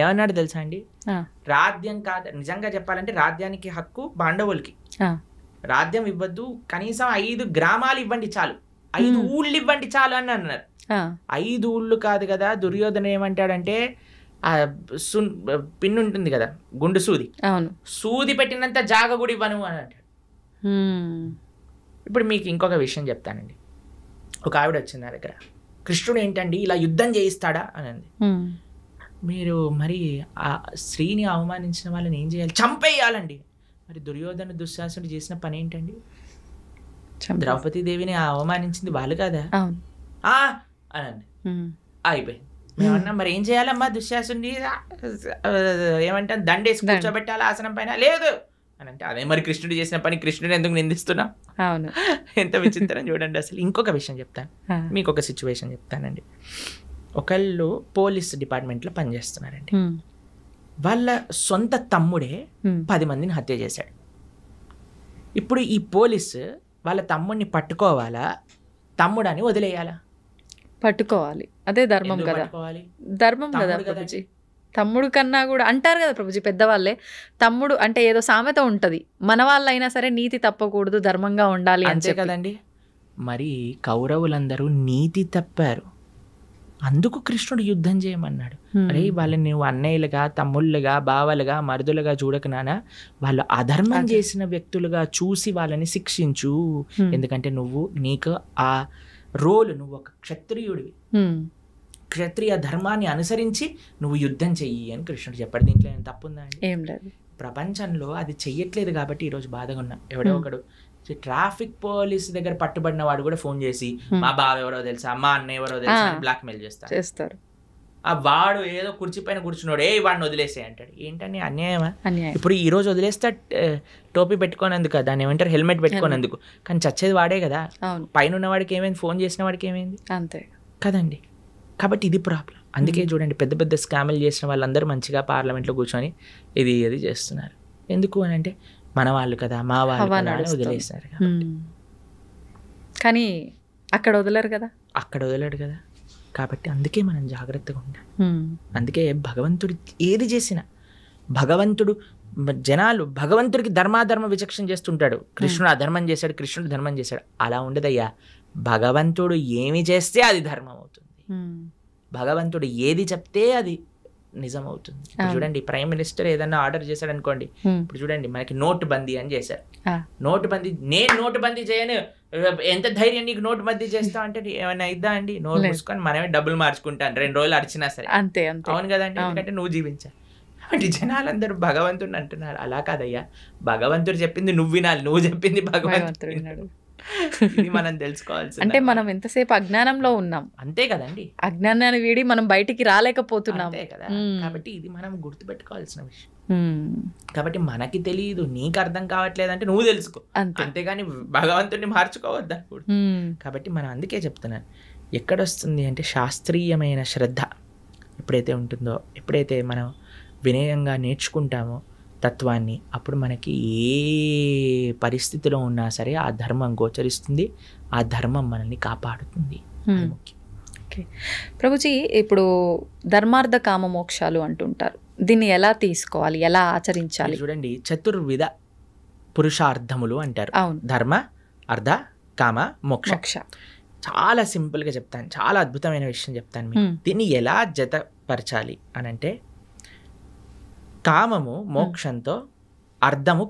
ఏమన్నాడు తెలుసా అండి? రాజ్యం కాదు, నిజంగా చెప్పాలంటే రాజ్యానికి హక్కు పాండవులకి, రాజ్యం ఇవ్వద్దు, కనీసం 5 గ్రామాలు ఇవ్వండి చాలు, 5 ఊళ్ళు ఇవ్వండి చాలు అని అన్నారు. 5 ఊళ్ళు కాదు కదా, దుర్యోధన ఏమంటాడంటే ఆ పిన్ ఉంటుంది కదా గుండు సూది, సూది పెట్టినంత జాగ కూడా ఇవ్వను అని అంటాడు. ఇప్పుడు మీకు ఇంకొక విషయం చెప్తానండి. ఒక ఆవిడ వచ్చింది నా దగ్గర, కృష్ణుడు ఏంటండి ఇలా యుద్ధం చేయిస్తాడా అని అంది. మీరు మరి ఆ స్త్రీని అవమానించిన వాళ్ళని ఏం చేయాలి? చంపేయాలండి. మరి దుర్యోధన దుశ్శాసనుడు చేసిన పని ఏంటండి? ద్రౌపదీదేవిని అవమానించింది వాళ్ళు కదా అని అండి. అయిపోయింది. మేమన్నా మరి ఏం చేయాలమ్మా, దుశ్శాసుని ఏమంటాను దండేసి కూర్చోబెట్టాలి ఆసనం పైన, లేదు అని అంటే అదే మరి కృష్ణుడు చేసిన పని, కృష్ణుడు ఎందుకు నిందిస్తున్నాం? ఎంత విచిత్రం చూడండి అసలు. ఇంకొక విషయం చెప్తాను మీకు, ఒక సిచ్యువేషన్ చెప్తానండి. ఒకళ్ళు పోలీస్ డిపార్ట్మెంట్లో పనిచేస్తున్నారండి. వాళ్ళ సొంత తమ్ముడే 10 మందిని హత్య చేశాడు. ఇప్పుడు ఈ పోలీసు వాళ్ళ తమ్ముడిని పట్టుకోవాలా, తమ్ముడని వదిలేయాలా? పట్టుకోవాలి, అదే ధర్మం కదా, ధర్మం కదా ప్రభుజీ. తమ్ముడు కన్నా కూడా అంటారు కదా ప్రభుజీ పెద్దవాళ్ళే, తమ్ముడు అంటే ఏదో సామెత ఉంటది, మన వాళ్ళైనా సరే నీతి తప్పకూడదు, ధర్మంగా ఉండాలి అంతే కదండి. మరి కౌరవులందరూ నీతి తప్పారు, అందుకు కృష్ణుడు యుద్ధం చేయమన్నాడు. అరే వాళ్ళని నువ్వు అన్నయ్యలుగా, తమ్ముళ్ళుగా, బావలుగా, మరుదులుగా చూడకనానా, వాళ్ళు అధర్మం చేసిన వ్యక్తులుగా చూసి వాళ్ళని శిక్షించు. ఎందుకంటే నువ్వు నీకు ఆ రోలు, నువ్వు ఒక క్షత్రియుడివి, క్షత్రియ ధర్మాన్ని అనుసరించి నువ్వు యుద్ధం చెయ్యి అని కృష్ణుడు చెప్పాడు. దీంట్లో ఏం తప్పుందా అండి? ఏం లేదు. ప్రపంచంలో అది చెయ్యట్లేదు కాబట్టి ఈరోజు బాధగా ఉన్నాం. ఎవడో ఒకడు ట్రాఫిక్ పోలీస్ దగ్గర పట్టుబడిన వాడు కూడా ఫోన్ చేసి మా బావ ఎవరో తెలుసా, మా అన్న ఎవరో తెలుసా అని బ్లాక్ మెయిల్ చేస్తారు. ఆ వాడు ఏదో కుర్చీ పైన కూర్చున్నాడు, వాడిని వదిలేసే అంటాడు. ఏంటని అన్యాయమా? ఇప్పుడు ఈ రోజు వదిలేస్తే టోపీ పెట్టుకోనందుకు, దాన్ని ఏమంటారు హెల్మెట్ పెట్టుకోనందుకు, కానీ చచ్చేది వాడే కదా. పైన ఉన్న వాడికి ఏమైంది, ఫోన్ చేసిన వాడికి ఏమైంది? అంతే కదండి. కాబట్టి ఇది ప్రాబ్లం. అందుకే చూడండి పెద్ద పెద్ద స్కామ్లు చేసిన వాళ్ళందరూ మంచిగా పార్లమెంట్లో కూర్చొని ఇది చేస్తున్నారు. ఎందుకు అని అంటే మన వాళ్ళు కదా, మా వాళ్ళు వదిలేస్తారు. కానీ అక్కడ వదలరు కదా, అక్కడ వదలడు కదా. కాబట్టి అందుకే మనం జాగ్రత్తగా ఉండాలి. అందుకే భగవంతుడు ఏది చేసినా, భగవంతుడు జనాలు భగవంతుడికి ధర్మాధర్మ విచక్షణ చేస్తుంటాడు. కృష్ణుడు అధర్మం చేశాడు, కృష్ణుడు ధర్మం చేశాడు, అలా ఉండదయ్యా. భగవంతుడు ఏమి చేస్తే అది ధర్మం అవుతుంది, భగవంతుడు ఏది చెప్తే అది నిజం అవుతుంది. చూడండి ప్రైమ్ మినిస్టర్ ఏదన్నా ఆర్డర్ చేశాడు అనుకోండి, ఇప్పుడు చూడండి మనకి నోటు బందీ అని చేశారు. నోటు బందీ, నేను నోటు బందీ చేయను, ఎంత ధైర్యం నీకు నోటు బందీ చేస్తావు అంటే ఏమైనా ఇద్దా అండి? నోటు మూసుకొని మనమే డబ్బులు మార్చుకుంటాను 2 రోజులు అరిచినా సరే. అంతే అవును కదండి, ఎందుకంటే నువ్వు జీవించాలి. కాబట్టి జనాలందరూ భగవంతుడిని అంటున్నారు. అలా కాదయ్యా, భగవంతుడు చెప్పింది నువ్వు వినాలి, నువ్వు చెప్పింది భగవంతుడు వినాడు. ఇది మనం తెలుసుకోవాల్సి. అంటే మనం ఎంతసేపు అజ్ఞానంలో ఉన్నాం, అంతే కదండి. అజ్ఞానాన్ని వీడి మనం బయటికి రాలేకపోతున్నాం కదా. కాబట్టి ఇది మనం గుర్తుపెట్టుకోవాల్సిన విషయం. కాబట్టి మనకి తెలియదు, నీకు అర్థం కావట్లేదు అంటే నువ్వు తెలుసుకో, అంతేగాని భగవంతుడిని మార్చుకోవద్దా. కాబట్టి మనం అందుకే చెప్తున్నాను, ఎక్కడొస్తుంది అంటే శాస్త్రీయమైన శ్రద్ధ ఎప్పుడైతే ఉంటుందో, ఎప్పుడైతే మనం వినయంగా నేర్చుకుంటామో తత్వాన్ని, అప్పుడు మనకి ఏ పరిస్థితిలో ఉన్నా సరే ఆ ధర్మం గోచరిస్తుంది, ఆ ధర్మం మనల్ని కాపాడుతుంది. ఓకే ప్రభుజీ, ఇప్పుడు ధర్మార్థ కామ మోక్షాలు అంటుంటారు, దీన్ని ఎలా తీసుకోవాలి, ఎలా ఆచరించాలి? చూడండి, చతుర్విధ పురుషార్థములు అంటారు. ధర్మ, అర్థ, కామ, మోక్ష. చాలా సింపుల్గా చెప్తాను, చాలా అద్భుతమైన విషయం చెప్తాను మీకు. దీన్ని ఎలా జతపరచాలి అని అంటే, కామము మోక్షంతో, అర్థము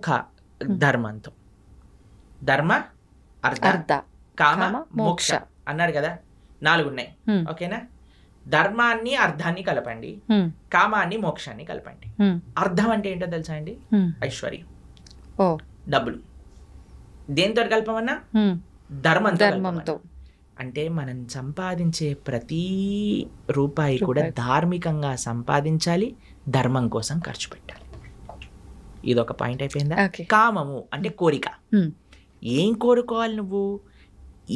ధర్మంతో. ధర్మ, అర్థ, కామ, మోక్ష అన్నారు కదా, 4 ఉన్నాయి. ఓకేనా? ధర్మాన్ని అర్థాన్ని కలపండి, కామాన్ని మోక్షాన్ని కలపండి. అర్థం అంటే ఏంటో తెలుసా అండి? ఐశ్వర్యం, డబ్బులు. దేంతో కలపమన్నా? ధర్మంతో. అంటే మనం సంపాదించే ప్రతి రూపాయి కూడా ధార్మికంగా సంపాదించాలి, ధర్మం కోసం ఖర్చు పెట్టాలి. ఇదొక పాయింట్ అయిపోయిందా? కామము అంటే కోరిక. ఏం కోరుకోవాలి నువ్వు?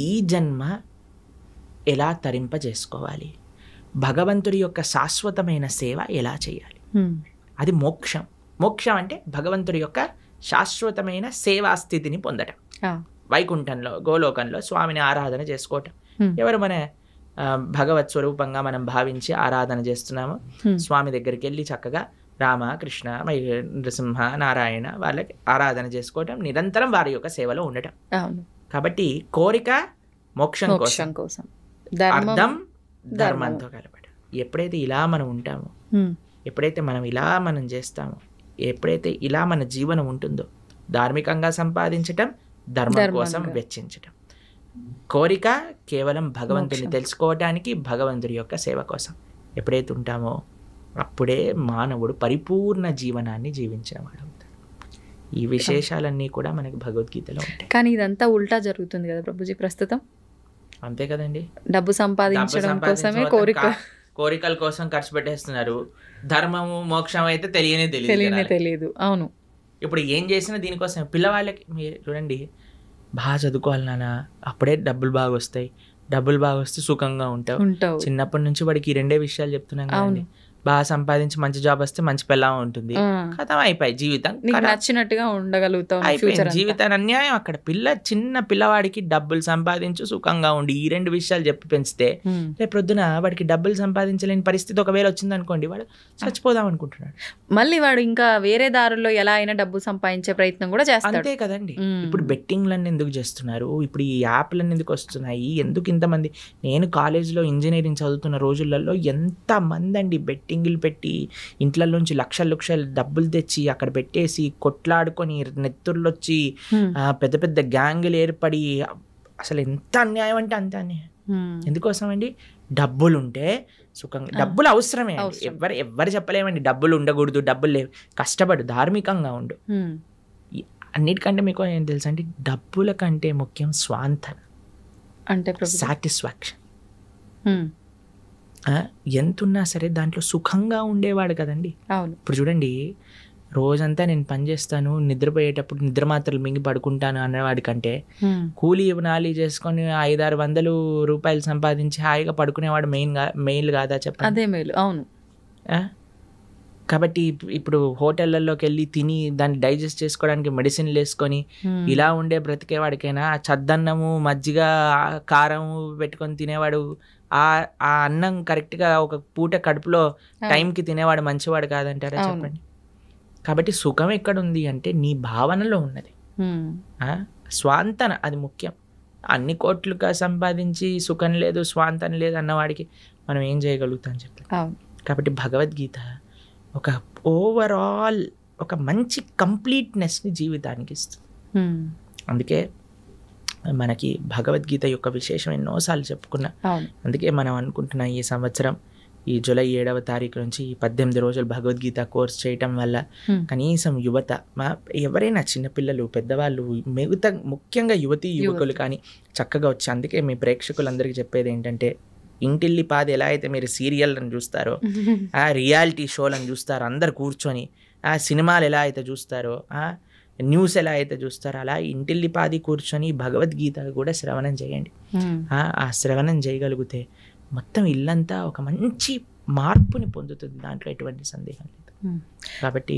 ఈ జన్మ ఎలా తరింపజేసుకోవాలి, భగవంతుడి యొక్క శాశ్వతమైన సేవ ఎలా చేయాలి, అది మోక్షం. మోక్షం అంటే భగవంతుడి యొక్క శాశ్వతమైన సేవా స్థితిని పొందటం. వైకుంఠంలో, గోలోకంలో స్వామిని ఆరాధన చేసుకోవటం. ఎవరు మన భగవత్ స్వరూపంగా మనం భావించి ఆరాధన చేస్తున్నాము, స్వామి దగ్గరికి వెళ్ళి చక్కగా రామ, కృష్ణ, నృసింహ, నారాయణ వాళ్ళకి ఆరాధన చేసుకోవటం, నిరంతరం వారి యొక్క సేవలో ఉండటం. కాబట్టి కోరిక మోక్షం కోసం, కోసం అర్థం ధర్మంతో కలపడం. ఎప్పుడైతే ఇలా మనం ఉంటామో, ఎప్పుడైతే మనం ఇలా మనం చేస్తామో, ఎప్పుడైతే ఇలా మన జీవనం ఉంటుందో, ధార్మికంగా సంపాదించటం, ధర్మం కోసం వెచ్చించటం, కోరిక కేవలం భగవంతుని తెలుసుకోవటానికి, భగవంతుడి యొక్క సేవ కోసం ఎప్పుడైతే ఉంటామో అప్పుడే మానవుడు పరిపూర్ణ జీవనాన్ని జీవించిన వాడు అవుతాడు. ఈ విశేషాలన్నీ కూడా మనకి భగవద్గీతలో ఉంటాయి. కానీ ఇదంతా ఉల్టా జరుగుతుంది కదా ప్రభుజీ ప్రస్తుతం. అంతే కదండి, డబ్బు సంపాదించడం కోసమే కోరికల కోసం ఖర్చు పెట్టేస్తున్నారు. ధర్మము మోక్షం అయితే తెలియదు. అవును, ఇప్పుడు ఏం చేసినా దీనికోసం. పిల్లవాళ్ళకి మీరు చూడండి, బాగా చదువుకోవాలి నాన్న, అప్పుడే డబ్బులు బాగా వస్తాయి, డబ్బులు బాగా వస్తే సుఖంగా ఉంటావు. చిన్నప్పటి నుంచి వాడికి ఈ 2 విషయాలు చెప్తున్నాం కదండి. బాగా సంపాదించి మంచి జాబ్ వస్తే మంచి పిల్ల ఉంటుంది, కథం అయిపోయి జీవితం నచ్చినట్టుగా ఉండగలుగుతాం. జీవితాన్ని అన్యాయం అక్కడ. చిన్న పిల్లవాడికి డబ్బులు సంపాదించు సుఖంగా ఉండి ఈ 2 విషయాలు చెప్పి పెంచితే రేపు ప్రొద్దున వాడికి డబ్బులు సంపాదించలేని పరిస్థితి ఒకవేళ వచ్చింది అనుకోండి, వాడు చచ్చిపోదాం అనుకుంటున్నాడు. మళ్ళీ వాడు ఇంకా వేరే దారుల్లో ఎలా అయినా డబ్బు సంపాదించే ప్రయత్నం కూడా చేస్తాడు. అంతే కదండి. ఇప్పుడు బెట్టింగ్లన్నీ ఎందుకు చేస్తున్నారు, ఇప్పుడు ఈ యాప్లన్నీ ఎందుకు వస్తున్నాయి, ఎందుకు ఇంతమంది? నేను కాలేజీలో ఇంజనీరింగ్ చదువుతున్న రోజులలో ఎంతమంది అండి బెట్టింగ్లు పెట్టి ఇంట్లలోంచి లక్షలు డబ్బులు తెచ్చి అక్కడ పెట్టేసి కొట్లాడుకొని నెత్తుర్లు వచ్చి పెద్ద పెద్ద గ్యాంగులు ఏర్పడి, అసలు ఎంత అన్యాయం అంటే అంత అన్యాయం. ఎందుకోసం అండి? డబ్బులు ఉంటే సుఖంగా, డబ్బులు అవసరమే, ఎవరు చెప్పలేమండి డబ్బులు ఉండకూడదు, డబ్బులు లేవు. కష్టపడు, ధార్మికంగా ఉండు. అన్నిటికంటే మీకు ఏం తెలుసు అంటే, డబ్బుల కంటే ముఖ్యం స్వాంతన, అంటే సాటిస్ఫాక్షన్. ఎంతున్నా సరే దాంట్లో సుఖంగా ఉండేవాడు కదండి. ఇప్పుడు చూడండి, రోజంతా నేను పని చేస్తాను, నిద్రపోయేటప్పుడు నిద్ర మాత్రలు మింగి పడుకుంటాను అనేవాడి కంటే కూలీ నాలి చేసుకొని 500-600 రూపాయలు సంపాదించి హాయిగా పడుకునేవాడు మెయిల్ కాదా చెప్పండి? అదే మేలు. అవును. కాబట్టి ఇప్పుడు హోటళ్లలోకి వెళ్ళి తిని దాన్ని డైజెస్ట్ చేసుకోవడానికి మెడిసిన్లు వేసుకొని ఇలా ఉండే బ్రతికేవాడికైనా చద్దన్నము మజ్జిగ కారం పెట్టుకొని తినేవాడు, ఆ అన్నం కరెక్ట్గా ఒక పూట కడుపులో టైంకి తినేవాడు మంచివాడు కాదంటారా చెప్పండి? కాబట్టి సుఖం ఎక్కడ ఉంది అంటే నీ భావనలో ఉన్నది. స్వాంతన అది ముఖ్యం. అన్ని కోట్లుగా సంపాదించి సుఖం లేదు స్వాంతన లేదు అన్నవాడికి మనం ఏం చేయగలుగుతాం చెప్పి. కాబట్టి భగవద్గీత ఒక ఓవరాల్ ఒక మంచి కంప్లీట్నెస్ని జీవితానికి ఇస్తుంది. అందుకే మనకి భగవద్గీత యొక్క విశేషం ఎన్నోసార్లు చెప్పుకున్నా. అందుకే మనం అనుకుంటున్నాం ఈ సంవత్సరం ఈ జూలై 7వ తారీఖు నుంచి ఈ 18 రోజులు భగవద్గీత కోర్స్ చేయటం వల్ల కనీసం యువత, ఎవరైనా చిన్నపిల్లలు పెద్దవాళ్ళు మిగతా ముఖ్యంగా యువతీ యువకులు కానీ చక్కగా వచ్చి, అందుకే మీ ప్రేక్షకులందరికీ చెప్పేది ఏంటంటే, ఇంటిల్లిపాది ఎలా అయితే మీరు సీరియల్లను చూస్తారో, ఆ రియాలిటీ షోలను చూస్తారో అందరు కూర్చొని, ఆ సినిమాలు ఎలా అయితే చూస్తారో, న్యూస్ ఎలా అయితే చూస్తారో, అలా ఇంటిల్లిపాది కూర్చొని భగవద్గీత కూడా శ్రవణం చేయండి. ఆ శ్రవణం చేయగలిగితే మొత్తం ఇల్లంతా ఒక మంచి మార్పుని పొందుతుంది, దాంట్లో ఎటువంటి సందేహం లేదు. కాబట్టి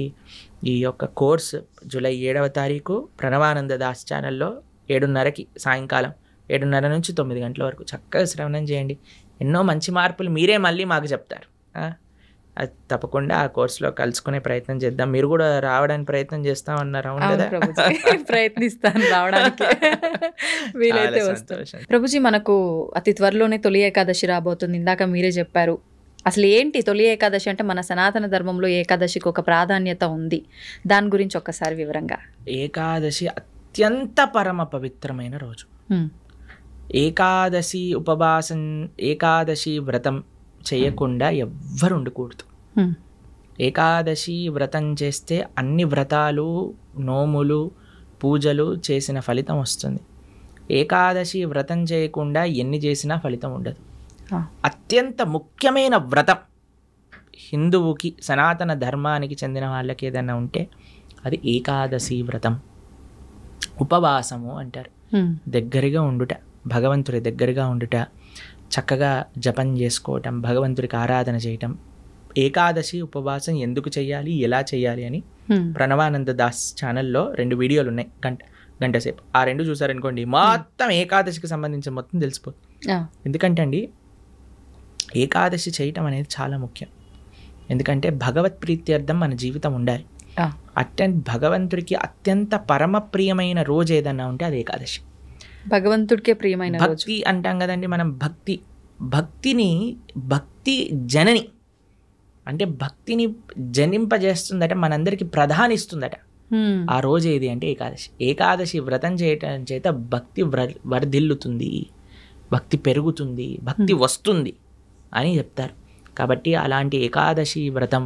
ఈ యొక్క కోర్స్ జూలై 7వ తారీఖు ప్రణవానంద దాస్ ఛానల్లో 7:30కి సాయంకాలం 7:30 నుంచి 9 గంటల వరకు చక్కగా శ్రవణం చేయండి. ఎన్నో మంచి మార్పులు మీరే మళ్ళీ మాకు చెప్తారు. అది తప్పకుండా ఆ కోర్సులో కలుసుకునే ప్రయత్నం చేద్దాం. మీరు కూడా రావడానికి ప్రయత్నం చేస్తామన్నారు, అవును కదా? ప్రయత్నిస్తాను రావడానికి, వీలైతే వస్తాను. ప్రభుజీ, మనకు అతి త్వరలోనే తొలి ఏకాదశి రాబోతుంది. ఇందాక మీరే చెప్పారు. అసలు ఏంటి తొలి ఏకాదశి అంటే? మన సనాతన ధర్మంలో ఏకాదశికి ఒక ప్రాధాన్యత ఉంది, దాని గురించి ఒక్కసారి వివరంగా. ఏకాదశి అత్యంత పరమ పవిత్రమైన రోజు. ఏకాదశి ఉపవాసం, ఏకాదశి వ్రతం చేయకుండా ఎవ్వరు ఉండకూడదు. ఏకాదశి వ్రతం చేస్తే అన్ని వ్రతాలు, నోములు, పూజలు చేసిన ఫలితం వస్తుంది. ఏకాదశి వ్రతం చేయకుండా ఎన్ని చేసినా ఫలితం ఉండదు. అత్యంత ముఖ్యమైన వ్రతం హిందువుకి, సనాతన ధర్మానికి చెందిన వాళ్ళకి ఏదైనా ఉంటే అది ఏకాదశి వ్రతం. ఉపవాసము అంటారు. దగ్గరగా ఉండుట, భగవంతుడి దగ్గరగా ఉండుట, చక్కగా జపం చేసుకోవటం, భగవంతుడికి ఆరాధన చేయటం. ఏకాదశి ఉపవాసం ఎందుకు చేయాలి, ఎలా చేయాలి అని ప్రణవానంద దాస్ ఛానల్లో 2 వీడియోలు ఉన్నాయి, గంట సేపు. ఆ 2 చూసారనుకోండి, మొత్తం ఏకాదశికి సంబంధించిన మొత్తం తెలిసిపోతుంది. ఎందుకంటే అండి, ఏకాదశి చేయటం అనేది చాలా ముఖ్యం. ఎందుకంటే భగవత్ ప్రీత్యర్థం మన జీవితం ఉండాలి. భగవంతుడికి అత్యంత పరమ ప్రియమైన రోజు ఏదన్నా ఉంటే అది ఏకాదశి. భగవంతుడికే ప్రియమైన రోజు. భక్తి అంటాం కదండి మనం, భక్తి జనని అంటే భక్తిని జనింపజేస్తుందట, మనందరికి ప్రధానిస్తుందట. ఆ రోజు ఏది అంటే ఏకాదశి వ్రతం చేయటం చేత భక్తి వర్ధిల్లుతుంది, భక్తి పెరుగుతుంది, భక్తి వస్తుంది అని చెప్తారు. కాబట్టి అలాంటి ఏకాదశి వ్రతం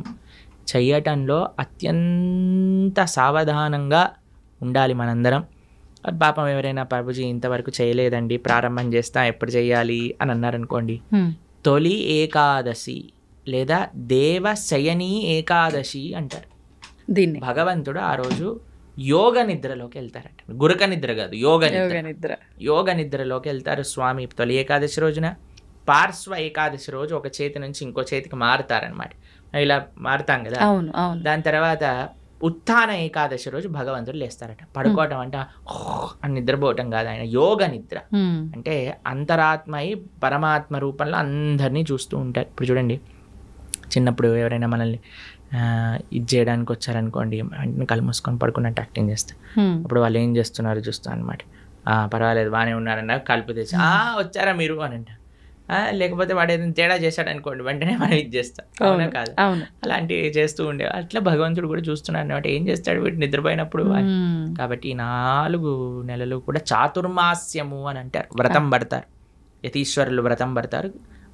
చేయటంలో అత్యంత సావధానంగా ఉండాలి మనందరం. పాపం ఎవరైనా ప్రభుజీ ఇంతవరకు చేయలేదండి, ప్రారంభం చేస్తా, ఎప్పుడు చేయాలి అని అన్నారనుకోండి, తొలి ఏకాదశి లేదా దేవశయని ఏకాదశి అంటారు దీన్ని. భగవంతుడు ఆ రోజు యోగ నిద్రలోకి వెళ్తారట. గురక నిద్ర కాదు, యోగ నిద్రలోకి వెళ్తారు స్వామి తొలి ఏకాదశి రోజున. పార్శ్వ ఏకాదశి రోజు ఒక చేతి నుంచి ఇంకో చేతికి మారుతారనమాట, ఇలా మారుతాం కదా. దాని తర్వాత ఉత్థాన ఏకాదశి రోజు భగవంతుడు లేస్తారట. పడుకోవటం అంటే అని నిద్రపోవటం కాదు, ఆయన యోగ నిద్ర అంటే అంతరాత్మయి పరమాత్మ రూపంలో అందరినీ చూస్తూ ఉంటారు. ఇప్పుడు చూడండి, చిన్నప్పుడు ఎవరైనా మనల్ని ఇది చేయడానికి వచ్చారనుకోండి, వెంటనే కళ్ళు మూసుకొని పడుకున్నట్టు యాక్టింగ్ చేస్తారు. అప్పుడు వాళ్ళు ఏం చేస్తున్నారు చూస్తాను అనమాట. పర్వాలేదు బాగానే ఉన్నారన్న కలుపు తెచ్చి వచ్చారా మీరు అని అంట. లేకపోతే వాడు ఏదైనా తేడా చేశాడు అనుకోండి, వెంటనే మనం ఇది చేస్తాం, అవునా కాదు? అలాంటివి చేస్తూ ఉండే. అట్లా భగవంతుడు కూడా చూస్తున్నాడు అనమాట, ఏం చేస్తాడు వీడు నిద్రపోయినప్పుడు. కాబట్టి 4 నెలలు కూడా చాతుర్మాస్యము అని అంటారు, వ్రతం పడతారు. యతీశ్వరులు వ్రతం పడతారు,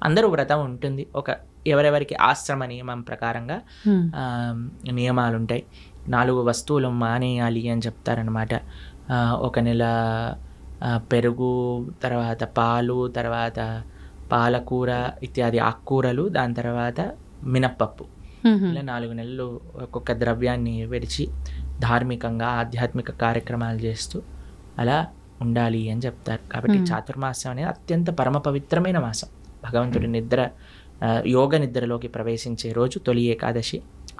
అందరూ వ్రతం ఉంటుంది. ఎవరెవరికి ఆశ్రమ నియమం ప్రకారంగా నియమాలు ఉంటాయి. 4 వస్తువులు మానేయాలి అని చెప్తారనమాట. 1 నెల పెరుగు, తర్వాత పాలు, తర్వాత పాలకూర ఇత్యాది ఆకుకూరలు, దాని తర్వాత మినప్పప్పు, ఇలా 4 నెలలు ఒక్కొక్క ద్రవ్యాన్ని విడిచి ధార్మికంగా ఆధ్యాత్మిక కార్యక్రమాలు చేస్తూ అలా ఉండాలి అని చెప్తారు. కాబట్టి చాతుర్మాసం అనేది అత్యంత పరమ పవిత్రమైన మాసం. భగవంతుడి యోగ నిద్రలోకి ప్రవేశించే రోజు తొలి ఏకాదశి,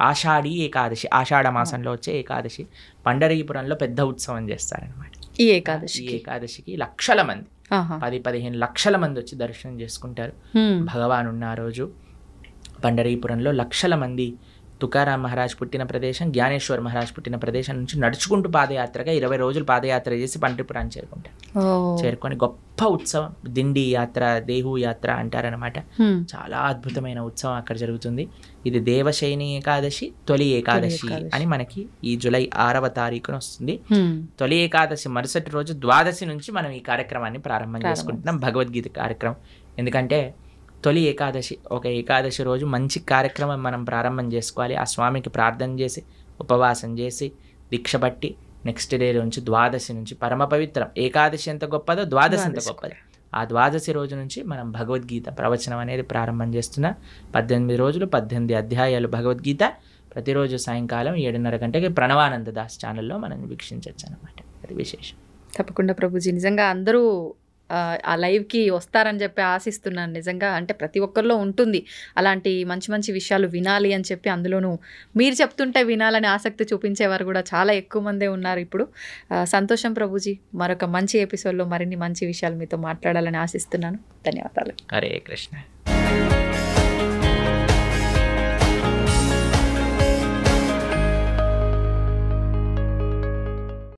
ఆషాఢీ ఏకాదశి, ఆషాఢ మాసంలో వచ్చే ఏకాదశి. పండరీపురంలో పెద్ద ఉత్సవం చేస్తారనమాట ఈ ఏకాదశికి. లక్షల మంది, 10-15 లక్షల మంది వచ్చి దర్శనం చేసుకుంటారు. భగవాన్ ఉన్న రోజు పండరీపురంలో లక్షల మంది తుకారాం మహారాజ్ పుట్టిన ప్రదేశం, జ్ఞానేశ్వర్ మహారాజ్ పుట్టిన ప్రదేశం నుంచి నడుచుకుంటూ పాదయాత్రగా 20 రోజులు పాదయాత్ర చేసి పండరీపురాన్ని చేరుకొని గొప్ప ఉత్సవం, దిండి యాత్ర, దేహు యాత్ర అంటారనమాట. చాలా అద్భుతమైన ఉత్సవం అక్కడ జరుగుతుంది. ఇది దేవశయని ఏకాదశి, తొలి ఏకాదశి అని మనకి ఈ జూలై 6వ తారీఖున వస్తుంది. తొలి ఏకాదశి మరుసటి రోజు ద్వాదశి నుంచి మనం ఈ కార్యక్రమాన్ని ప్రారంభం చేసుకుంటున్నాం, భగవద్గీత కార్యక్రమం. ఎందుకంటే తొలి ఏకాదశి, ఒక ఏకాదశి రోజు మంచి కార్యక్రమం మనం ప్రారంభం చేసుకోవాలి. ఆ స్వామికి ప్రార్థన చేసి ఉపవాసం చేసి దీక్ష పట్టి నెక్స్ట్ డే నుంచి ద్వాదశి నుంచి పరమ పవిత్రం. ఏకాదశి ఎంత గొప్పదో ద్వాదశి ఎంత గొప్పది. ఆ ద్వాదశి రోజు నుంచి మనం భగవద్గీత ప్రవచనం అనేది ప్రారంభం చేస్తున్నా. 18 రోజులు 18 అధ్యాయాలు భగవద్గీత ప్రతిరోజు సాయంకాలం 7:30 గంటకి ప్రణవానంద దాస్ ఛానల్లో మనం వీక్షించవచ్చు అనమాట. అది విశేషం. తప్పకుండా ప్రభుజీ, నిజంగా అందరూ ఆ లైవ్కి వస్తారని చెప్పి ఆశిస్తున్నాను. నిజంగా అంటే ప్రతి ఒక్కరిలో ఉంటుంది అలాంటి మంచి మంచి విషయాలు వినాలి అని చెప్పి, అందులోనూ మీరు చెప్తుంటే వినాలని ఆసక్తి చూపించేవారు కూడా చాలా ఎక్కువ మందే ఉన్నారు ఇప్పుడు. సంతోషం ప్రభుజీ, మరొక మంచి ఎపిసోడ్లో మరిన్ని మంచి విషయాలు మీతో మాట్లాడాలని ఆశిస్తున్నాను. ధన్యవాదాలు. హరే కృష్ణ.